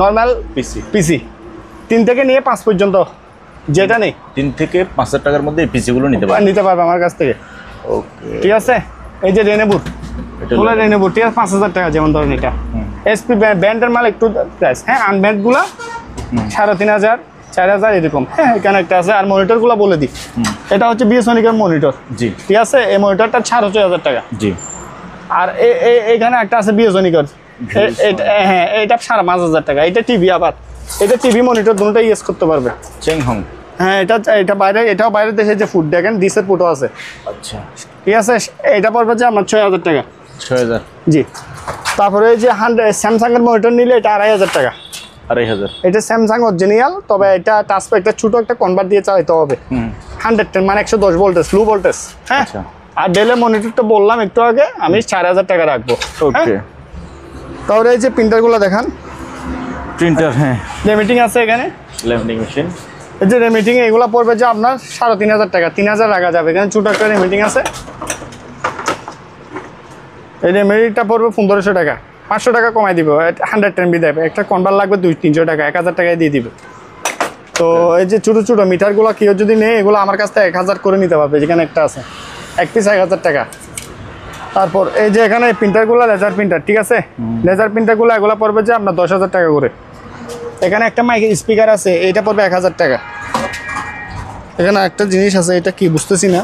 নর্মাল পিসি 3 থেকে নিয়ে 5 পর্যন্ত, যেটা নেই 3 থেকে 5,000 টাকার মধ্যে এই পিসিগুলো নিতে পারবে আমার কাছ থেকে। ওকে, ঠিক আছে। এই যে রেনেবুর, রেনেবুর, ঠিক আছে, 5,000 টাকা। যেমন ধরেন এটা এসপি ব্র্যান্ডের মাল, একটু প্রাইস, হ্যাঁ। আনব্র্যান্ডগুলো 3,500 4,000 এরকম। হ্যাঁ, এখানে একটা আছে। আর মনিটরগুলো বলে দিই, এটা হচ্ছে বিএসনিকের মনিটর, জি, ঠিক আছে। এই মনিটরটা 6,500 টাকা, জি। আর এখানে একটা আছে বিএসনিকের, হ্যাঁ, এটা 5,500 টাকা। এটা টিভি, আবার এটা টিভি মনিটর দুটোই ইউজ করতে পারবে। চেংহং, হ্যাঁ, এটা বাইরে, এটাও বাইরের দেশে যে ফুড দেখেন, ডিসের ফুটও আছে। আচ্ছা, ঠিক আছে। এটা পড়বে যে আমার 6,000 টাকা, 6,000, জি। তারপরে এই যে স্যামসাং এর মনিটর নিলে এটা 2,500 টাকা, 2,500। এটা স্যামসাং অরিজিনাল, তবে এটা টাচপ্যাড, একটা ছোট একটা কনভার্ট দিয়ে চালাতে হবে। 110 মানে 110 ভোল্টেজ, লো ভোল্টেজ, হ্যাঁ। আর ডেলে মনিটরটা বললাম একটু আগে, আমি 4000 টাকা রাখবো। ওকে, তাহলে এই যে প্রিন্টারগুলো দেখান, প্রিন্টার, হ্যাঁ, রেমিটিং আছে এখানে, ল্যামিনেটিং মেশিন। এই যে রেমিটিং এগুলো পড়বে যে আপনার 3500 টাকা, 3000 রাখা যাবে। এখানে ছোট একটা রেমিটিং আছে, এই রেমিটিংটা পড়বে 1500 টাকা, 500 টাকা কমাই দিব, 100 MB দেবে। একটা কনভার লাগবে 200-300 টাকা, 1000 টাকায় দিয়ে দিবে। তো এই যে ছোটো ছোটো মিটারগুলো কেউ যদি নেই, এগুলো আমার কাছ থেকে 1000 করে নিতে পারবে। যেখানে একটা আছে, এক পিস 1000 টাকা। তারপর এই যে এখানে প্রিন্টারগুলো লেজার প্রিন্টার, ঠিক আছে, লেজার প্রিন্টারগুলো এগুলো পড়বে যে আপনার 10,000 টাকা করে। এখানে একটা মাইক স্পিকার আছে, এটা পড়বে 1000 টাকা। এখানে একটা জিনিস আছে, এটা কি বুঝতেছি না।